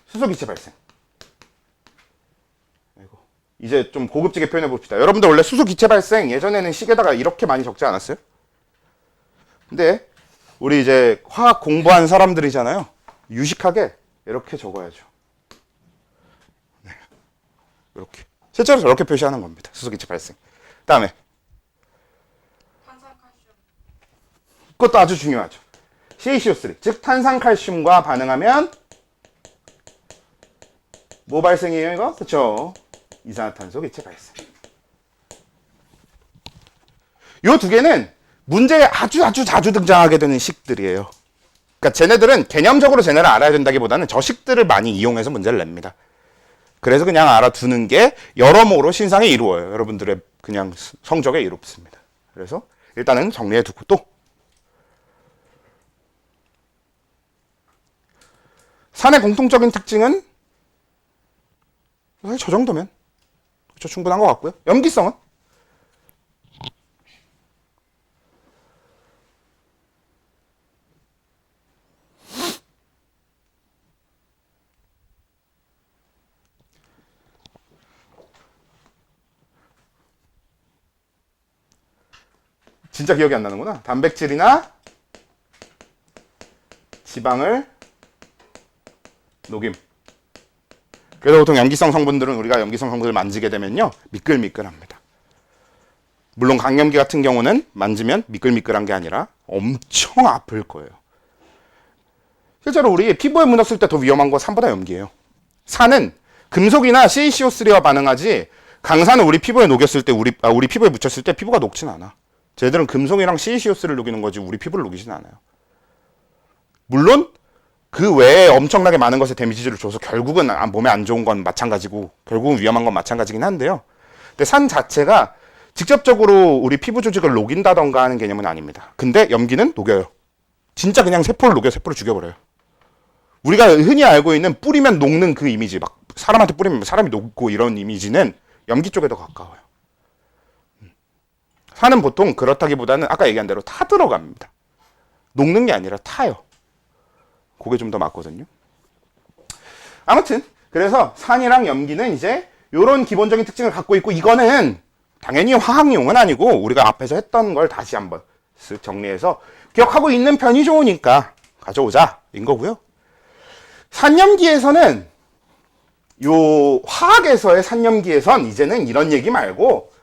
수소기체 발생. 이제 좀 고급지게 표현해 봅시다. 여러분들 원래 수소기체 발생 예전에는 식에다가 이렇게 많이 적지 않았어요? 근데 우리 이제 화학 공부한 사람들이잖아요. 유식하게 이렇게 적어야죠. 네. 이렇게. 실제로 저렇게 표시하는 겁니다. 수소기체 발생. 다음에 탄산칼슘. 그것도 아주 중요하죠. CaCO3, 즉 탄산칼슘과 반응하면 뭐 발생이에요 이거? 그쵸? 이산화탄소 기체 발생. 요 두 개는 문제에 아주 자주 등장하게 되는 식들이에요. 그러니까 쟤네들은 개념적으로 쟤네를 알아야 된다기보다는 저 식들을 많이 이용해서 문제를 냅니다. 그래서 그냥 알아두는 게 여러모로 신상에 이루어요. 여러분들의 그냥 성적에 이롭습니다. 그래서 일단은 정리해두고 또 산의 공통적인 특징은 사실 저 정도면 그렇죠, 충분한 것 같고요. 염기성은 진짜 기억이 안 나는구나. 단백질이나 지방을 녹임. 그래서 보통 염기성 성분들은 우리가 염기성 성분을 만지게 되면요 미끌미끌합니다. 물론 강염기 같은 경우는 만지면 미끌미끌한 게 아니라 엄청 아플 거예요. 실제로 우리 피부에 묻었을 때 더 위험한 건 산보다 염기예요. 산은 금속이나 CaCO3와 반응하지 강산은 우리 피부에 녹였을 때 우리 피부에 묻혔을 때 피부가 녹진 않아. 쟤들은 금속이랑 CaCO3를 녹이는 거지 우리 피부를 녹이진 않아요. 물론 그 외에 엄청나게 많은 것에 데미지를 줘서 결국은 몸에 안 좋은 건 마찬가지고 결국은 위험한 건 마찬가지긴 한데요. 근데 산 자체가 직접적으로 우리 피부 조직을 녹인다던가 하는 개념은 아닙니다. 근데 염기는 녹여요. 진짜 그냥 세포를 녹여 세포를 죽여버려요. 우리가 흔히 알고 있는 뿌리면 녹는 그 이미지, 막 사람한테 뿌리면 사람이 녹고 이런 이미지는 염기 쪽에 더 가까워요. 산은 보통 그렇다기보다는 아까 얘기한 대로 타 들어갑니다. 녹는 게 아니라 타요. 그게 좀 더 맞거든요. 아무튼 그래서 산이랑 염기는 이제 이런 기본적인 특징을 갖고 있고 이거는 당연히 화학용은 아니고 우리가 앞에서 했던 걸 다시 한번 쓱 정리해서 기억하고 있는 편이 좋으니까 가져오자 인 거고요. 산염기에서는 요 화학에서의 산염기에선 이제는 이런 얘기 말고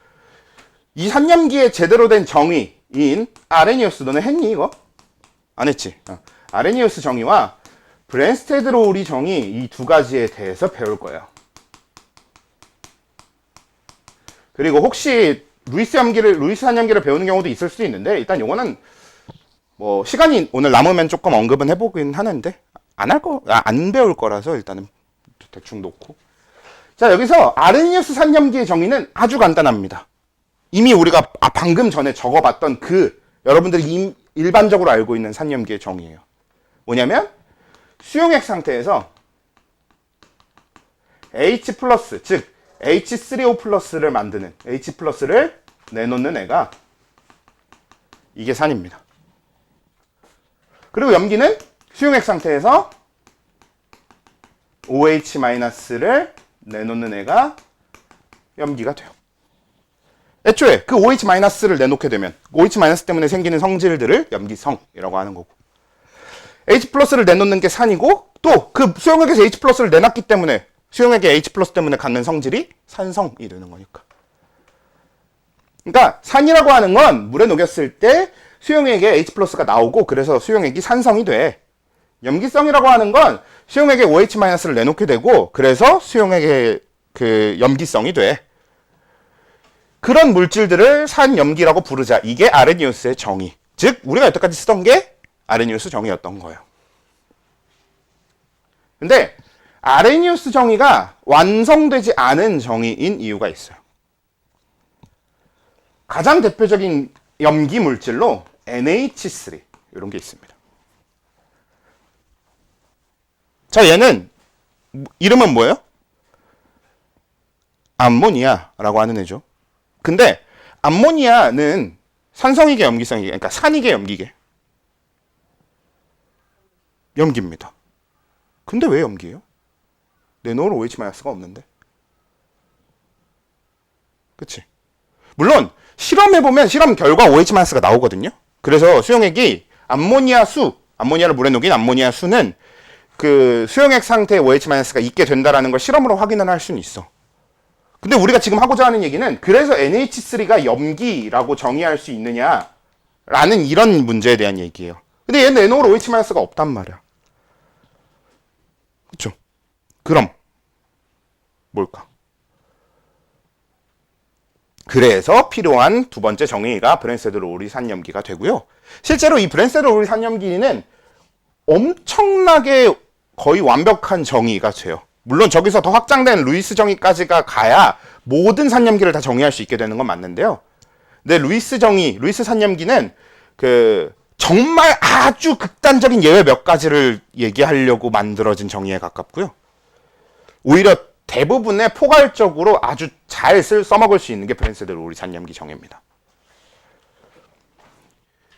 이 산염기의 제대로 된 정의인 아레니우스, 너네 했니 이거? 안 했지? 아레니우스 정의와 브랜스테드-로우리 정의, 이 두 가지에 대해서 배울 거예요. 그리고 혹시 루이스 산염기를 배우는 경우도 있을 수도 있는데, 일단 요거는 뭐 시간이 오늘 남으면 조금 언급은 해보긴 하는데 안 배울 거라서 일단은 대충 놓고. 자, 여기서 아레니우스 산염기의 정의는 아주 간단합니다. 이미 우리가 방금 전에 적어봤던 여러분들이 일반적으로 알고 있는 산염기의 정의예요. 뭐냐면 수용액 상태에서 H+, 즉 H3O 플러스를 만드는, H 플러스를 내놓는 애가 이게 산입니다. 그리고 염기는 수용액 상태에서 OH-를 내놓는 애가 염기가 돼요. 애초에 그 OH-를 내놓게 되면 OH- 때문에 생기는 성질들을 염기성이라고 하는 거고, H+를 내놓는 게 산이고, 또 그 수용액에서 H+를 내놨기 때문에 수용액의 H+ 때문에 갖는 성질이 산성이 되는 거니까. 그러니까 산이라고 하는 건 물에 녹였을 때 수용액에 H+가 나오고, 그래서 수용액이 산성이 돼. 염기성이라고 하는 건 수용액에 OH-를 내놓게 되고, 그래서 수용액의 염기성이 돼. 그런 물질들을 산염기라고 부르자. 이게 아레니우스의 정의. 즉 우리가 여태까지 쓰던 게 아레니우스 정의였던 거예요. 근데 아레니우스 정의가 완성되지 않은 정의인 이유가 있어요. 가장 대표적인 염기 물질로 NH3 이런 게 있습니다. 자, 얘는 이름은 뭐예요? 암모니아라고 하는 애죠. 근데 암모니아는 산성이게 염기성이게, 그러니까 산이게 염기게 염기입니다. 근데 왜 염기예요? 내놓을 OH-가 없는데. 그치? 물론 실험해보면 실험 결과 OH-가 나오거든요. 그래서 수용액이 암모니아를 물에 녹인 암모니아 수는 그 수용액 상태에 OH-가 있게 된다라는 걸 실험으로 확인을 할 수는 있어. 근데 우리가 지금 하고자 하는 얘기는 그래서 NH3가 염기라고 정의할 수 있느냐라는 이런 문제에 대한 얘기예요. 근데 얘는 NO를 OH-가 없단 말이야. 그쵸? 그럼 뭘까? 그래서 필요한 두 번째 정의가 브랜스테드-로우리 산염기가 되고요. 실제로 이 브랜스테드-로우리 산염기는 엄청나게 거의 완벽한 정의가 돼요. 물론 저기서 더 확장된 루이스 정의까지가 가야 모든 산염기를 다 정의할 수 있게 되는 건 맞는데요. 근데 루이스 산염기는 정말 아주 극단적인 예외 몇 가지를 얘기하려고 만들어진 정의에 가깝고요. 오히려 대부분의 포괄적으로 아주 잘 써먹을 수 있는 게 브랜스테드-로우리 산염기 정의입니다.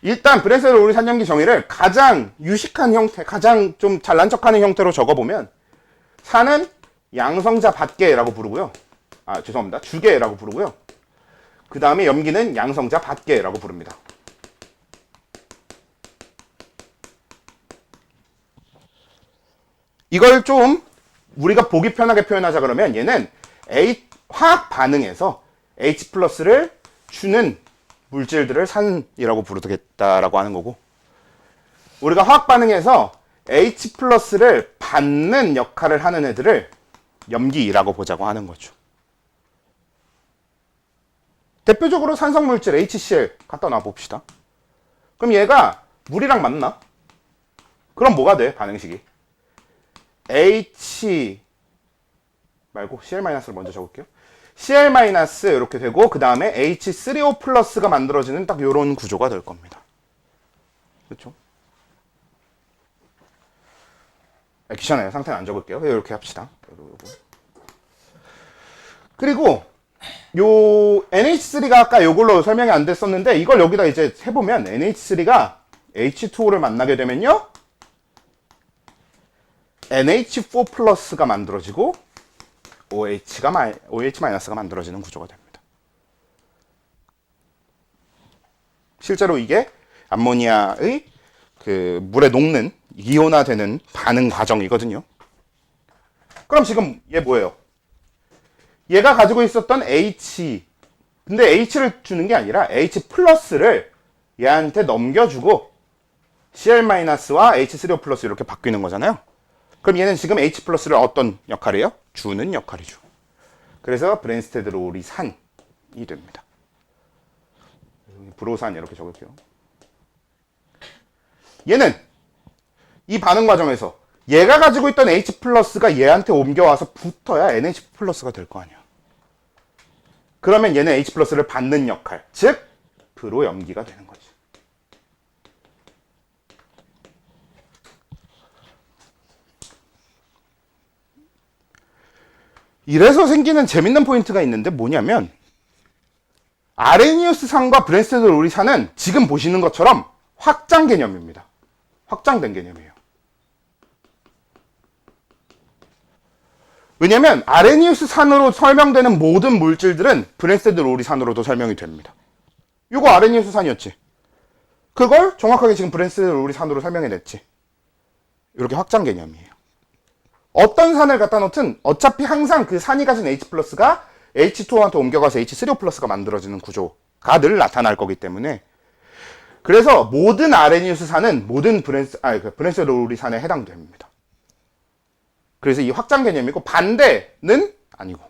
일단 브랜스테드-로우리 산염기 정의를 가장 유식한 형태, 가장 좀 잘난 척하는 형태로 적어보면, 산은 양성자 받계라고 부르고요. 죄송합니다. 주계라고 부르고요. 그 다음에 염기는 양성자 받계라고 부릅니다. 이걸 좀 우리가 보기 편하게 표현하자 그러면 얘는 화학 반응에서 H+를 주는 물질들을 산이라고 부르겠다라고 하는 거고, 우리가 화학 반응에서 H+를 받는 역할을 하는 애들을 염기라고 보자고 하는 거죠. 대표적으로 산성물질 HCl 갖다 놔 봅시다. 그럼 얘가 물이랑 맞나? 그럼 뭐가 돼? 반응식이 H 말고 Cl- 를 먼저 적을게요. Cl- 이렇게 되고, 그 다음에 H3O 플러스가 만들어지는 딱 요런 구조가 될 겁니다. 그렇죠? 귀찮아요. 상태는 안 적을게요. 이렇게 합시다. 그리고 요 NH3가 아까 요걸로 설명이 안 됐었는데, 이걸 여기다 이제 해보면 NH3가 H2O를 만나게 되면요, NH4 플러스가 만들어지고 OH-가 만들어지는 구조가 됩니다. 실제로 이게 암모니아의 물에 녹는 이온화되는 반응 과정이거든요. 그럼 지금 얘 뭐예요? 얘가 가지고 있었던 H, 근데 H를 주는 게 아니라 H 플러스를 얘한테 넘겨주고 Cl-와 H3O 플러스 이렇게 바뀌는 거잖아요. 그럼 얘는 지금 H 플러스를 어떤 역할이에요? 주는 역할이죠. 그래서 브랜스테드 롤이 산이 됩니다. 브로산 이렇게 적을게요. 얘는 이 반응 과정에서 얘가 가지고 있던 H 플러스가 얘한테 옮겨와서 붙어야 NH 플러스가 될 거 아니야. 그러면 얘는 H 플러스를 받는 역할, 즉 브로 염기가 되는 거지. 이래서 생기는 재밌는 포인트가 있는데 뭐냐면 아레니우스산과 브랜스테드 롤이산은 지금 보시는 것처럼 확장 개념입니다. 확장된 개념이에요. 왜냐면 아레니우스산으로 설명되는 모든 물질들은 브랜스테드 롤이산으로도 설명이 됩니다. 이거 아레니우스산이었지. 그걸 정확하게 지금 브랜스테드 롤이산으로 설명해냈지. 이렇게 확장 개념이에요. 어떤 산을 갖다 놓든 어차피 항상 그 산이 가진 H 플러스가 H2O한테 옮겨가서 H3O 플러스가 만들어지는 구조가 늘 나타날 거기 때문에 그래서 모든 아레니우스산은 모든 브랜스테드 롤이산에 해당됩니다. 그래서 이 확장 개념이고 반대는 아니고.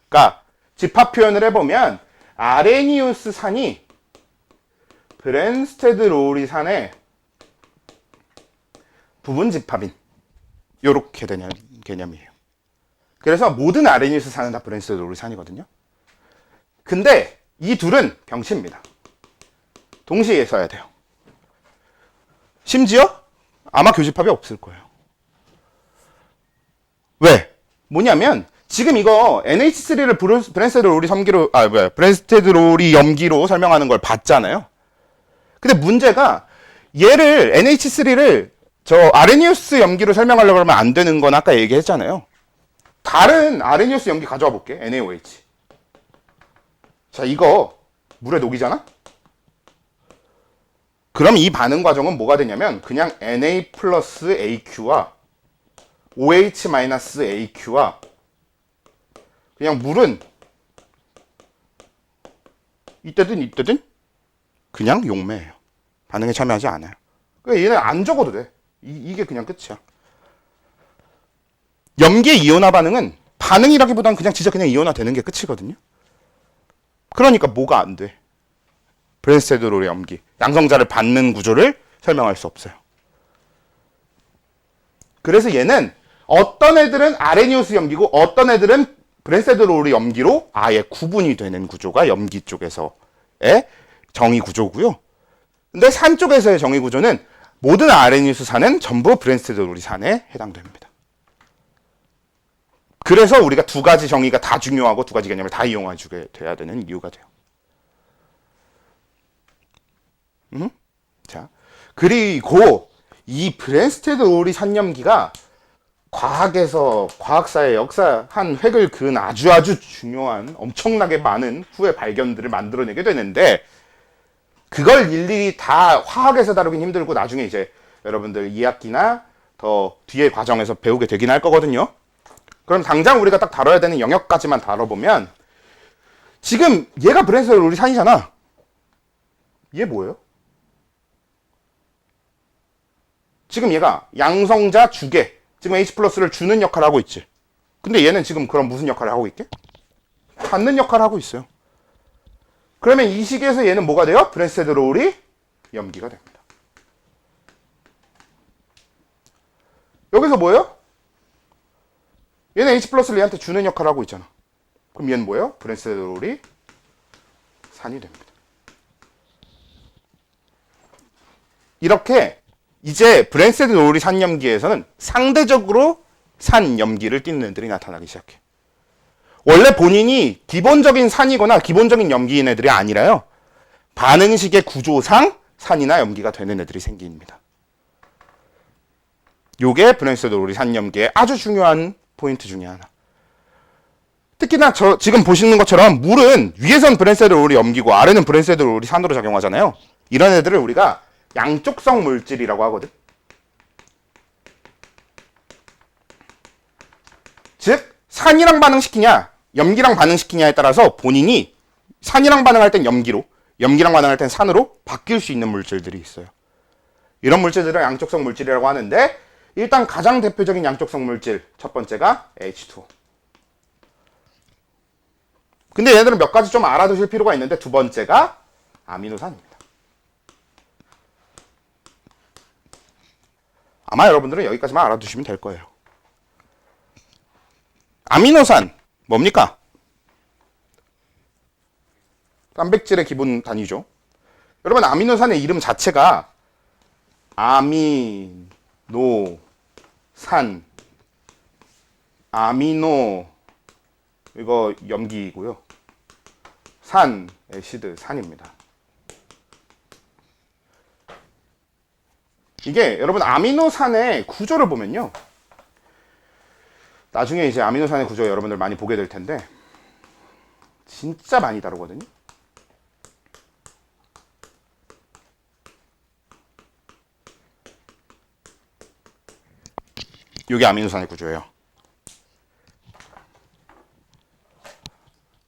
그러니까 집합 표현을 해보면 아레니우스산이 브랜스테드 롤이산의 부분 집합인 요렇게 되는 개념이에요. 그래서 모든 아레니우스산은 다 브랜스테드 롤이산이거든요. 근데 이 둘은 병치입니다. 동시에 써야 돼요. 심지어 아마 교집합이 없을 거예요. 왜? 뭐냐면 지금 이거 NH3를 브랜스테드 롤이 섬기로 브랜스테드 롤이 염기로 설명하는 걸 봤잖아요. 근데 문제가 얘를 NH3를 저 아레니우스 염기로 설명하려고 하면 안 되는 건 아까 얘기했잖아요. 다른 아레니우스 염기 가져와 볼게. NaOH. 자, 이거 물에 녹이잖아? 그럼 이 반응 과정은 뭐가 되냐면 그냥 Na 플러스 AQ와 OH 마이너스 AQ와 그냥 물은 이때든 그냥 용매예요. 반응에 참여하지 않아요. 그러니까 얘는 안 적어도 돼. 이게 그냥 끝이야. 염기의 이온화 반응은 반응이라기보다는 그냥 진짜 그냥 이온화 되는 게 끝이거든요. 그러니까 뭐가 안 돼? 브랜스테드 롤의 염기. 양성자를 받는 구조를 설명할 수 없어요. 그래서 얘는 어떤 애들은 아레니우스 염기고 어떤 애들은 브랜스테드 롤의 염기로 아예 구분이 되는 구조가 염기 쪽에서의 정의 구조고요. 근데 산 쪽에서의 정의 구조는 모든 아레니우스 산은 전부 브랜스테드 롤이 산에 해당됩니다. 그래서 우리가 두 가지 정의가 다 중요하고 두 가지 개념을 다 이용해주게 돼야 되는 이유가 돼요. 자, 그리고 이 브랜스테드 롤이 산염기가 과학에서 과학사의 역사 한 획을 그은 아주 중요한 엄청나게 많은 후의 발견들을 만들어내게 되는데 그걸 일일이 다 화학에서 다루긴 힘들고 나중에 이제 여러분들 2학기나 더 뒤에 과정에서 배우게 되긴 할 거거든요. 그럼 당장 우리가 딱 다뤄야 되는 영역까지만 다뤄보면 지금 얘가 브랜스테드 롤이 산이잖아. 얘 뭐예요? 지금 얘가 양성자 주계 지금 H 플러스를 주는 역할을 하고 있지. 근데 얘는 지금 그럼 무슨 역할을 하고 있게? 받는 역할을 하고 있어요. 그러면 이 시기에서 얘는 뭐가 돼요? 브랜스테드 롤이 염기가 됩니다. 여기서 뭐예요? 얘는 H 플러스를 얘한테 주는 역할을 하고 있잖아. 그럼 얘는 뭐예요? 브랜스테드 롤이 산이 됩니다. 이렇게 이제 브랜스테드 롤이 산 염기에서는 상대적으로 산 염기를 띠는 애들이 나타나기 시작해. 원래 본인이 기본적인 산이거나 기본적인 염기인 애들이 아니라요. 반응식의 구조상 산이나 염기가 되는 애들이 생깁니다. 요게 브랜스테드 롤이 산 염기의 아주 중요한 포인트 중에 하나. 특히나 지금 보시는 것처럼 물은 위에선 브랜스테드 롤이 염기고 아래는 브랜스테드 롤이 산으로 작용하잖아요. 이런 애들을 우리가 양쪽성 물질이라고 하거든. 즉 산이랑 반응시키냐 염기랑 반응시키냐에 따라서 본인이 산이랑 반응할 땐 염기로, 염기랑 반응할 땐 산으로 바뀔 수 있는 물질들이 있어요. 이런 물질들을 양쪽성 물질이라고 하는데, 일단 가장 대표적인 양쪽성 물질 첫 번째가 H2O. 근데 얘들은 몇 가지 좀 알아두실 필요가 있는데, 두 번째가 아미노산입니다. 아마 여러분들은 여기까지만 알아두시면 될 거예요. 아미노산 뭡니까? 단백질의 기본 단위죠. 여러분, 아미노산의 이름 자체가 아미노산, 아미노 이거 염기이고요. 산, 애시드, 산입니다. 이게 여러분 아미노산의 구조를 보면요, 나중에 이제 아미노산의 구조 여러분들 많이 보게 될 텐데 진짜 많이 다르거든요. 이게 아미노산의 구조예요.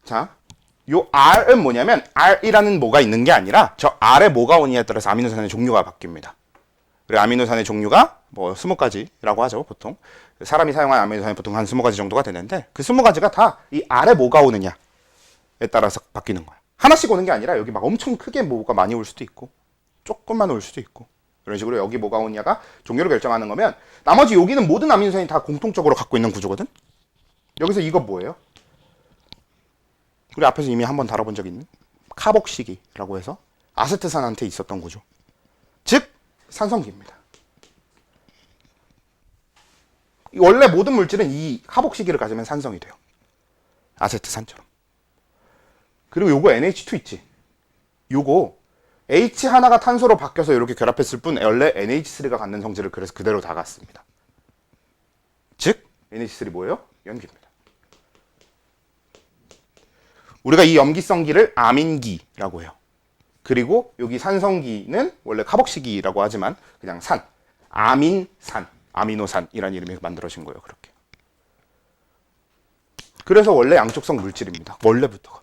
자, 요 R은 뭐냐면, R이라는 뭐가 있는 게 아니라 저 R에 뭐가 오냐에 따라서 아미노산의 종류가 바뀝니다. 그리고 아미노산의 종류가 뭐 20가지라고 하죠, 보통. 사람이 사용하는 아미노산이 보통 한 20가지 정도가 되는데, 그 20가지가 다 이 R에 뭐가 오느냐에 따라서 바뀌는 거야. 하나씩 오는 게 아니라 여기 막 엄청 크게 뭐가 많이 올 수도 있고 조금만 올 수도 있고, 이런 식으로 여기 뭐가 오냐가 종류를 결정하는 거면, 나머지 여기는 모든 아미노산이 다 공통적으로 갖고 있는 구조거든. 여기서 이거 뭐예요? 우리 앞에서 이미 한번 다뤄본 적 있는 카복시기라고 해서 아세트산한테 있었던 구조, 즉 산성기입니다. 원래 모든 물질은 이 카복시기를 가지면 산성이 돼요, 아세트산처럼. 그리고 요거 NH2 있지, 요거 H 하나가 탄소로 바뀌어서 이렇게 결합했을 뿐 원래 NH3가 갖는 성질을 그래서 그대로 다 갖습니다. 즉 NH3 뭐예요? 염기입니다. 우리가 이 염기성기를 아민기라고 해요. 그리고 여기 산성기는 원래 카복시기라고 하지만 그냥 산, 아민산, 아미노산이라는 이름이 만들어진 거예요. 그렇게. 그래서 원래 양쪽성 물질입니다, 원래부터가.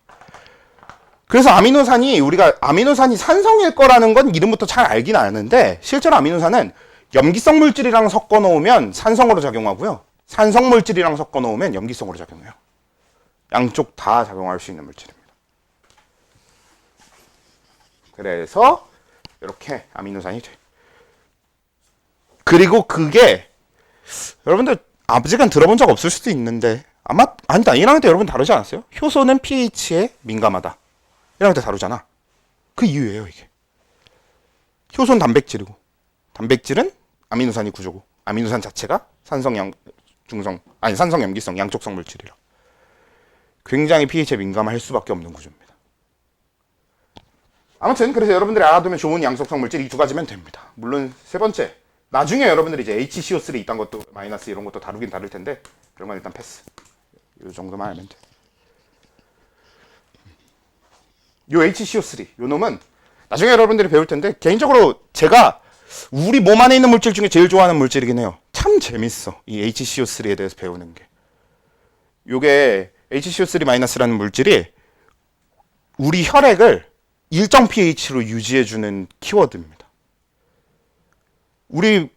그래서 아미노산이, 우리가 아미노산이 산성일 거라는 건 이름부터 잘 알긴 아는데, 실제로 아미노산은 염기성 물질이랑 섞어 놓으면 산성으로 작용하고요, 산성 물질이랑 섞어 놓으면 염기성으로 작용해요. 양쪽 다 작용할 수 있는 물질입니다. 그래서 이렇게 아미노산이 돼. 그리고 그게 여러분들 아직은 들어본 적 없을 수도 있는데, 아마 아니다, 1학년 때 여러분 다루지 않았어요? 효소는 pH에 민감하다, 1학년 때 다루잖아. 그 이유예요. 이게 효소는 단백질이고, 단백질은 아미노산이 구조고, 아미노산 자체가 산성 산성 염기성 양쪽성 물질이라 굉장히 pH에 민감할 수밖에 없는 구조입니다. 아무튼 그래서 여러분들이 알아두면 좋은 양속성 물질 이 두 가지면 됩니다. 물론 세 번째, 나중에 여러분들이 이제 HCO3 이딴 것도, 마이너스 이런 것도 다루긴 다룰 텐데, 그런 건 일단 패스. 이 정도만 알면 돼. 요 HCO3, 요 놈은 나중에 여러분들이 배울 텐데, 개인적으로 제가 우리 몸 안에 있는 물질 중에 제일 좋아하는 물질이긴 해요. 참 재밌어, 이 HCO3에 대해서 배우는 게. 요게 HCO3-라는 물질이 우리 혈액을 일정 pH로 유지해주는 키워드입니다. 우리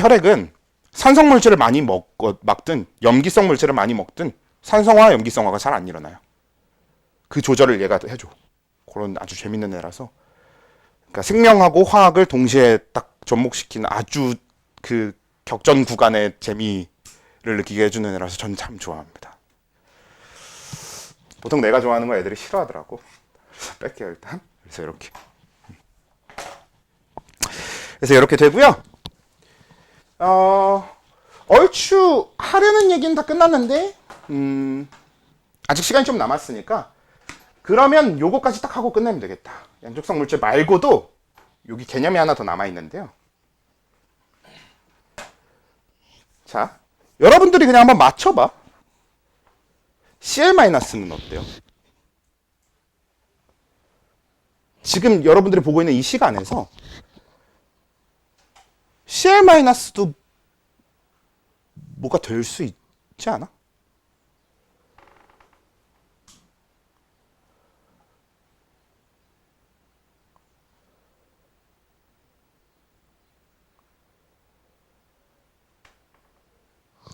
혈액은 산성 물질을 많이 막든 염기성 물질을 많이 먹든 산성화, 염기성화가 잘 안 일어나요. 그 조절을 얘가 해줘. 그런 아주 재밌는 애라서, 그러니까 생명하고 화학을 동시에 딱 접목시키는 아주 그 격전 구간의 재미를 느끼게 해주는 애라서 전 참 좋아합니다. 보통 내가 좋아하는 거 애들이 싫어하더라고. 뺄게요 일단. 그래서 이렇게 되고요. 얼추 하려는 얘기는 다 끝났는데, 아직 시간이 좀 남았으니까, 그러면 요거까지 딱 하고 끝내면 되겠다. 양쪽성 물질 말고도 여기 개념이 하나 더 남아 있는데요. 자, 여러분들이 그냥 한번 맞춰봐. Cl-는 어때요? 지금 여러분들이 보고 있는 이 시간에서 Cl-도 뭐가 될 수 있지 않아?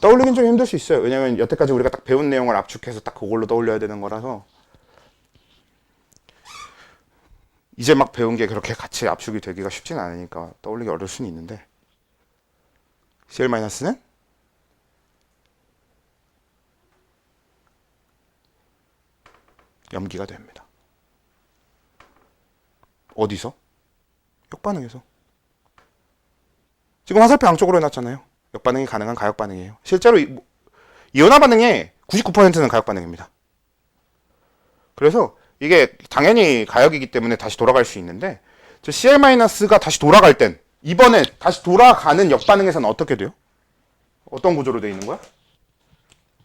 떠올리긴 좀 힘들 수 있어요. 왜냐면 여태까지 우리가 딱 배운 내용을 압축해서 딱 그걸로 떠올려야 되는 거라서 이제 막 배운 게 그렇게 같이 압축이 되기가 쉽진 않으니까 떠올리기 어려울 수는 있는데 CL-는 염기가 됩니다. 어디서? 역반응에서. 지금 화살표 양쪽으로 해놨잖아요. 역반응이 가능한 가역 반응이에요. 실제로 이온화 반응의 99%는 가역 반응입니다. 그래서 이게 당연히 가역이기 때문에 다시 돌아갈 수 있는데 CL-가 다시 돌아갈 땐 이번에 다시 돌아가는 역반응에서는 어떻게 돼요? 어떤 구조로 되어 있는 거야?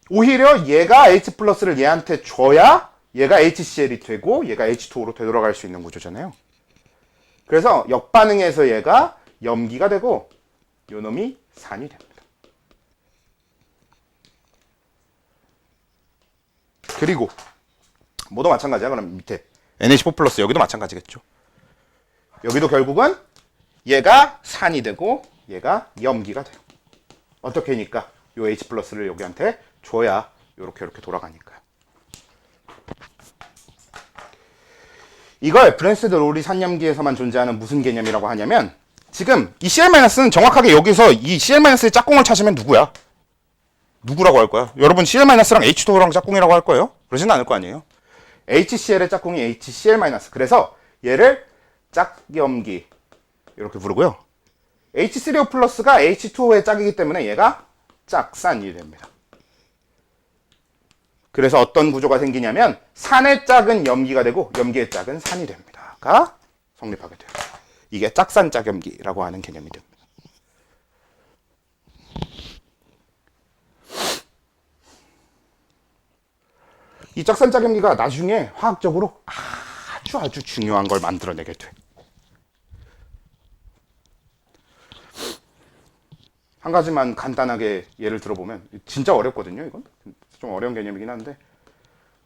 오히려 얘가 H+를 얘한테 줘야 얘가 HCl이 되고 얘가 H2O로 되돌아갈 수 있는 구조잖아요. 그래서 역반응에서 얘가 염기가 되고 요놈이 산이 됩니다. 그리고 뭐도 마찬가지야. 그럼 밑에 NH4+ 여기도 마찬가지겠죠. 여기도 결국은 얘가 산이 되고 얘가 염기가 돼요. 어떻게니까 요 H+를 여기한테 줘야 요렇게 돌아가니까요. 이걸 브랜스테드 로리 산염기에서만 존재하는 무슨 개념이라고 하냐면 지금 이 CL-는 정확하게 여기서 이 CL-의 짝꿍을 찾으면 누구야? 누구라고 할 거야? 여러분 CL-랑 H2O랑 짝꿍이라고 할 거예요? 그러진 않을 거 아니에요? HCl의 짝꿍이 HCl-. 그래서 얘를 짝염기 이렇게 부르고요. H3O+가 H2O의 짝이기 때문에 얘가 짝산이 됩니다. 그래서 어떤 구조가 생기냐면 산의 짝은 염기가 되고 염기의 짝은 산이 됩니다.가 성립하게 돼요. 이게 짝산 짝염기라고 하는 개념이 됩니다. 이 짝산 짝염기가 나중에 화학적으로 아주 중요한 걸 만들어내게 돼. 한 가지만 간단하게 예를 들어보면 진짜 어렵거든요. 이건 좀 어려운 개념이긴 한데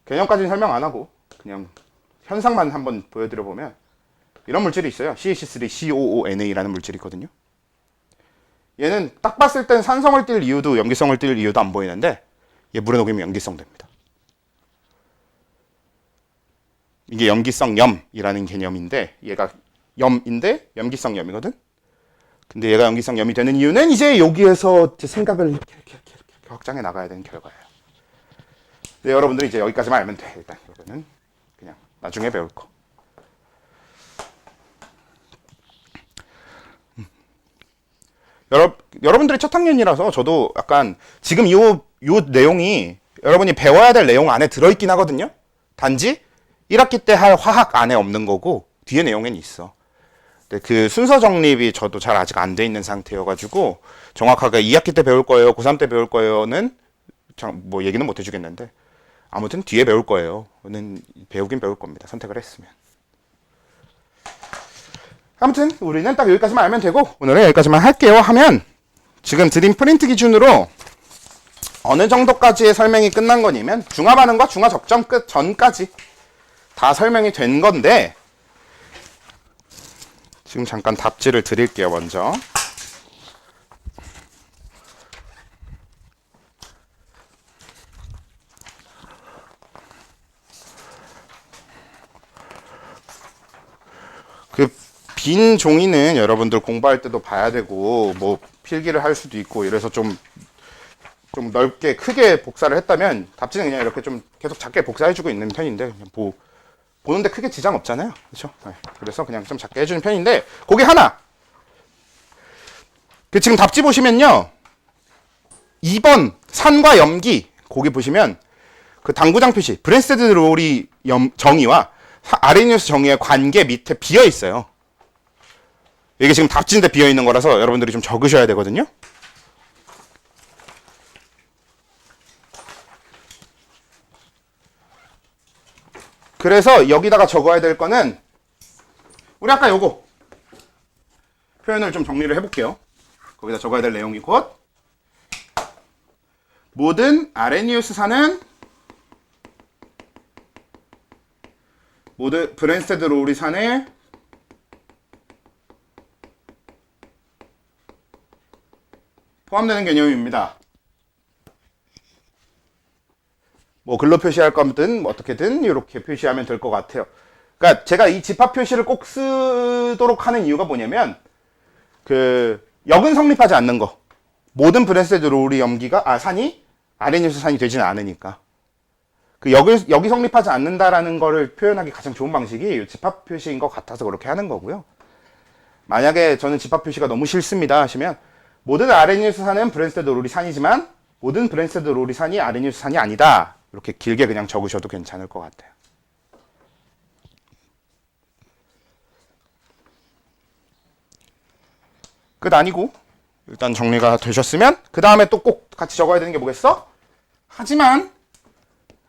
개념까지는 설명 안 하고 그냥 현상만 한번 보여드려보면 이런 물질이 있어요. CH3COONA라는 물질이 있거든요. 얘는 딱 봤을 땐 산성을 띌 이유도 염기성을 띌 이유도 안 보이는데 얘 물에 녹이면 염기성 됩니다. 이게 염기성 염이라는 개념인데 얘가 염인데 염기성 염이거든. 근데 얘가 염기성 염이 되는 이유는 이제 여기에서 생각을 이렇게 확장해 나가야 되는 결과예요. 근데 여러분들이 이제 여기까지만 알면 돼. 일단 이거는 그냥 나중에 배울 거. 여러분들이 첫 학년이라서 저도 약간 지금 요 내용이 여러분이 배워야 될 내용 안에 들어있긴 하거든요. 단지 1학기 때 할 화학 안에 없는 거고 뒤에 내용엔 있어. 근데 그 순서 정립이 저도 잘 아직 안 돼 있는 상태여가지고 정확하게 2학기 때 배울 거예요, 고3 때 배울 거예요는 뭐 얘기는 못 해주겠는데 아무튼 뒤에 배울 거예요.는 배우긴 배울 겁니다. 선택을 했으면. 아무튼 우리는 딱 여기까지만 알면 되고 오늘은 여기까지만 할게요 하면 지금 드림 프린트 기준으로 어느 정도까지의 설명이 끝난 거냐면 중화 반응과 중화 적정 끝 전까지 다 설명이 된 건데 지금 잠깐 답지를 드릴게요. 먼저 그 빈 종이는 여러분들 공부할 때도 봐야 되고 뭐 필기를 할 수도 있고 이래서 좀 넓게 크게 복사를 했다면 답지는 그냥 이렇게 좀 계속 작게 복사해주고 있는 편인데 그냥 보는데 크게 지장 없잖아요. 그렇죠? 네. 그래서 그냥 좀 작게 해주는 편인데 거기 하나 그 지금 답지 보시면요 2번 산과 염기 거기 보시면 그 당구장 표시 브랜스테드 로리 정의와 아레니우스 정의의 관계 밑에 비어 있어요. 이게 지금 답지인데 비어 있는 거라서 여러분들이 좀 적으셔야 되거든요. 그래서 여기다가 적어야 될 거는 우리 아까 요거 표현을 좀 정리를 해볼게요. 거기다 적어야 될 내용이 곧 모든 아레니우스산은 모두 브랜스테드 로리산에 포함되는 개념입니다. 뭐 글로 표시할 거든 뭐 어떻게든 이렇게 표시하면 될 것 같아요. 그러니까 제가 이 집합 표시를 꼭 쓰도록 하는 이유가 뭐냐면 그 역은 성립하지 않는 거. 모든 브랜스테드 롤이 산이 RNU에서 산이 되지는 않으니까. 그 역이 성립하지 않는다라는 거를 표현하기 가장 좋은 방식이 집합 표시인 것 같아서 그렇게 하는 거고요. 만약에 저는 집합 표시가 너무 싫습니다 하시면 모든 RNU에서 사는 브랜스테드 롤이 산이지만 모든 브랜스테드 롤이 산이 RNU에서 산이 아니다. 이렇게 길게 그냥 적으셔도 괜찮을 것 같아요. 끝 아니고 일단 정리가 되셨으면 그 다음에 또 꼭 같이 적어야 되는 게 뭐겠어? 하지만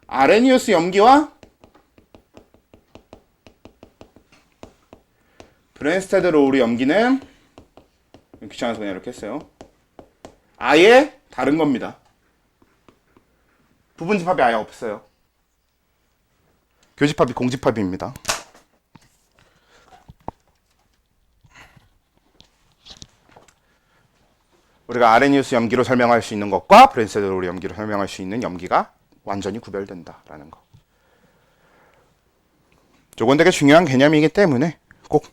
아레니우스 염기와 브랜스테드 롤의 염기는 귀찮아서 그냥 이렇게 했어요. 아예 다른 겁니다. 부분집합이 아예 없어요. 교집합이 공집합입니다. 우리가 아레니우스 염기로 설명할 수 있는 것과 브랜스테드 롤의 염기로 설명할 수 있는 염기가 완전히 구별된다라는 거. 요건 되게 중요한 개념이기 때문에 꼭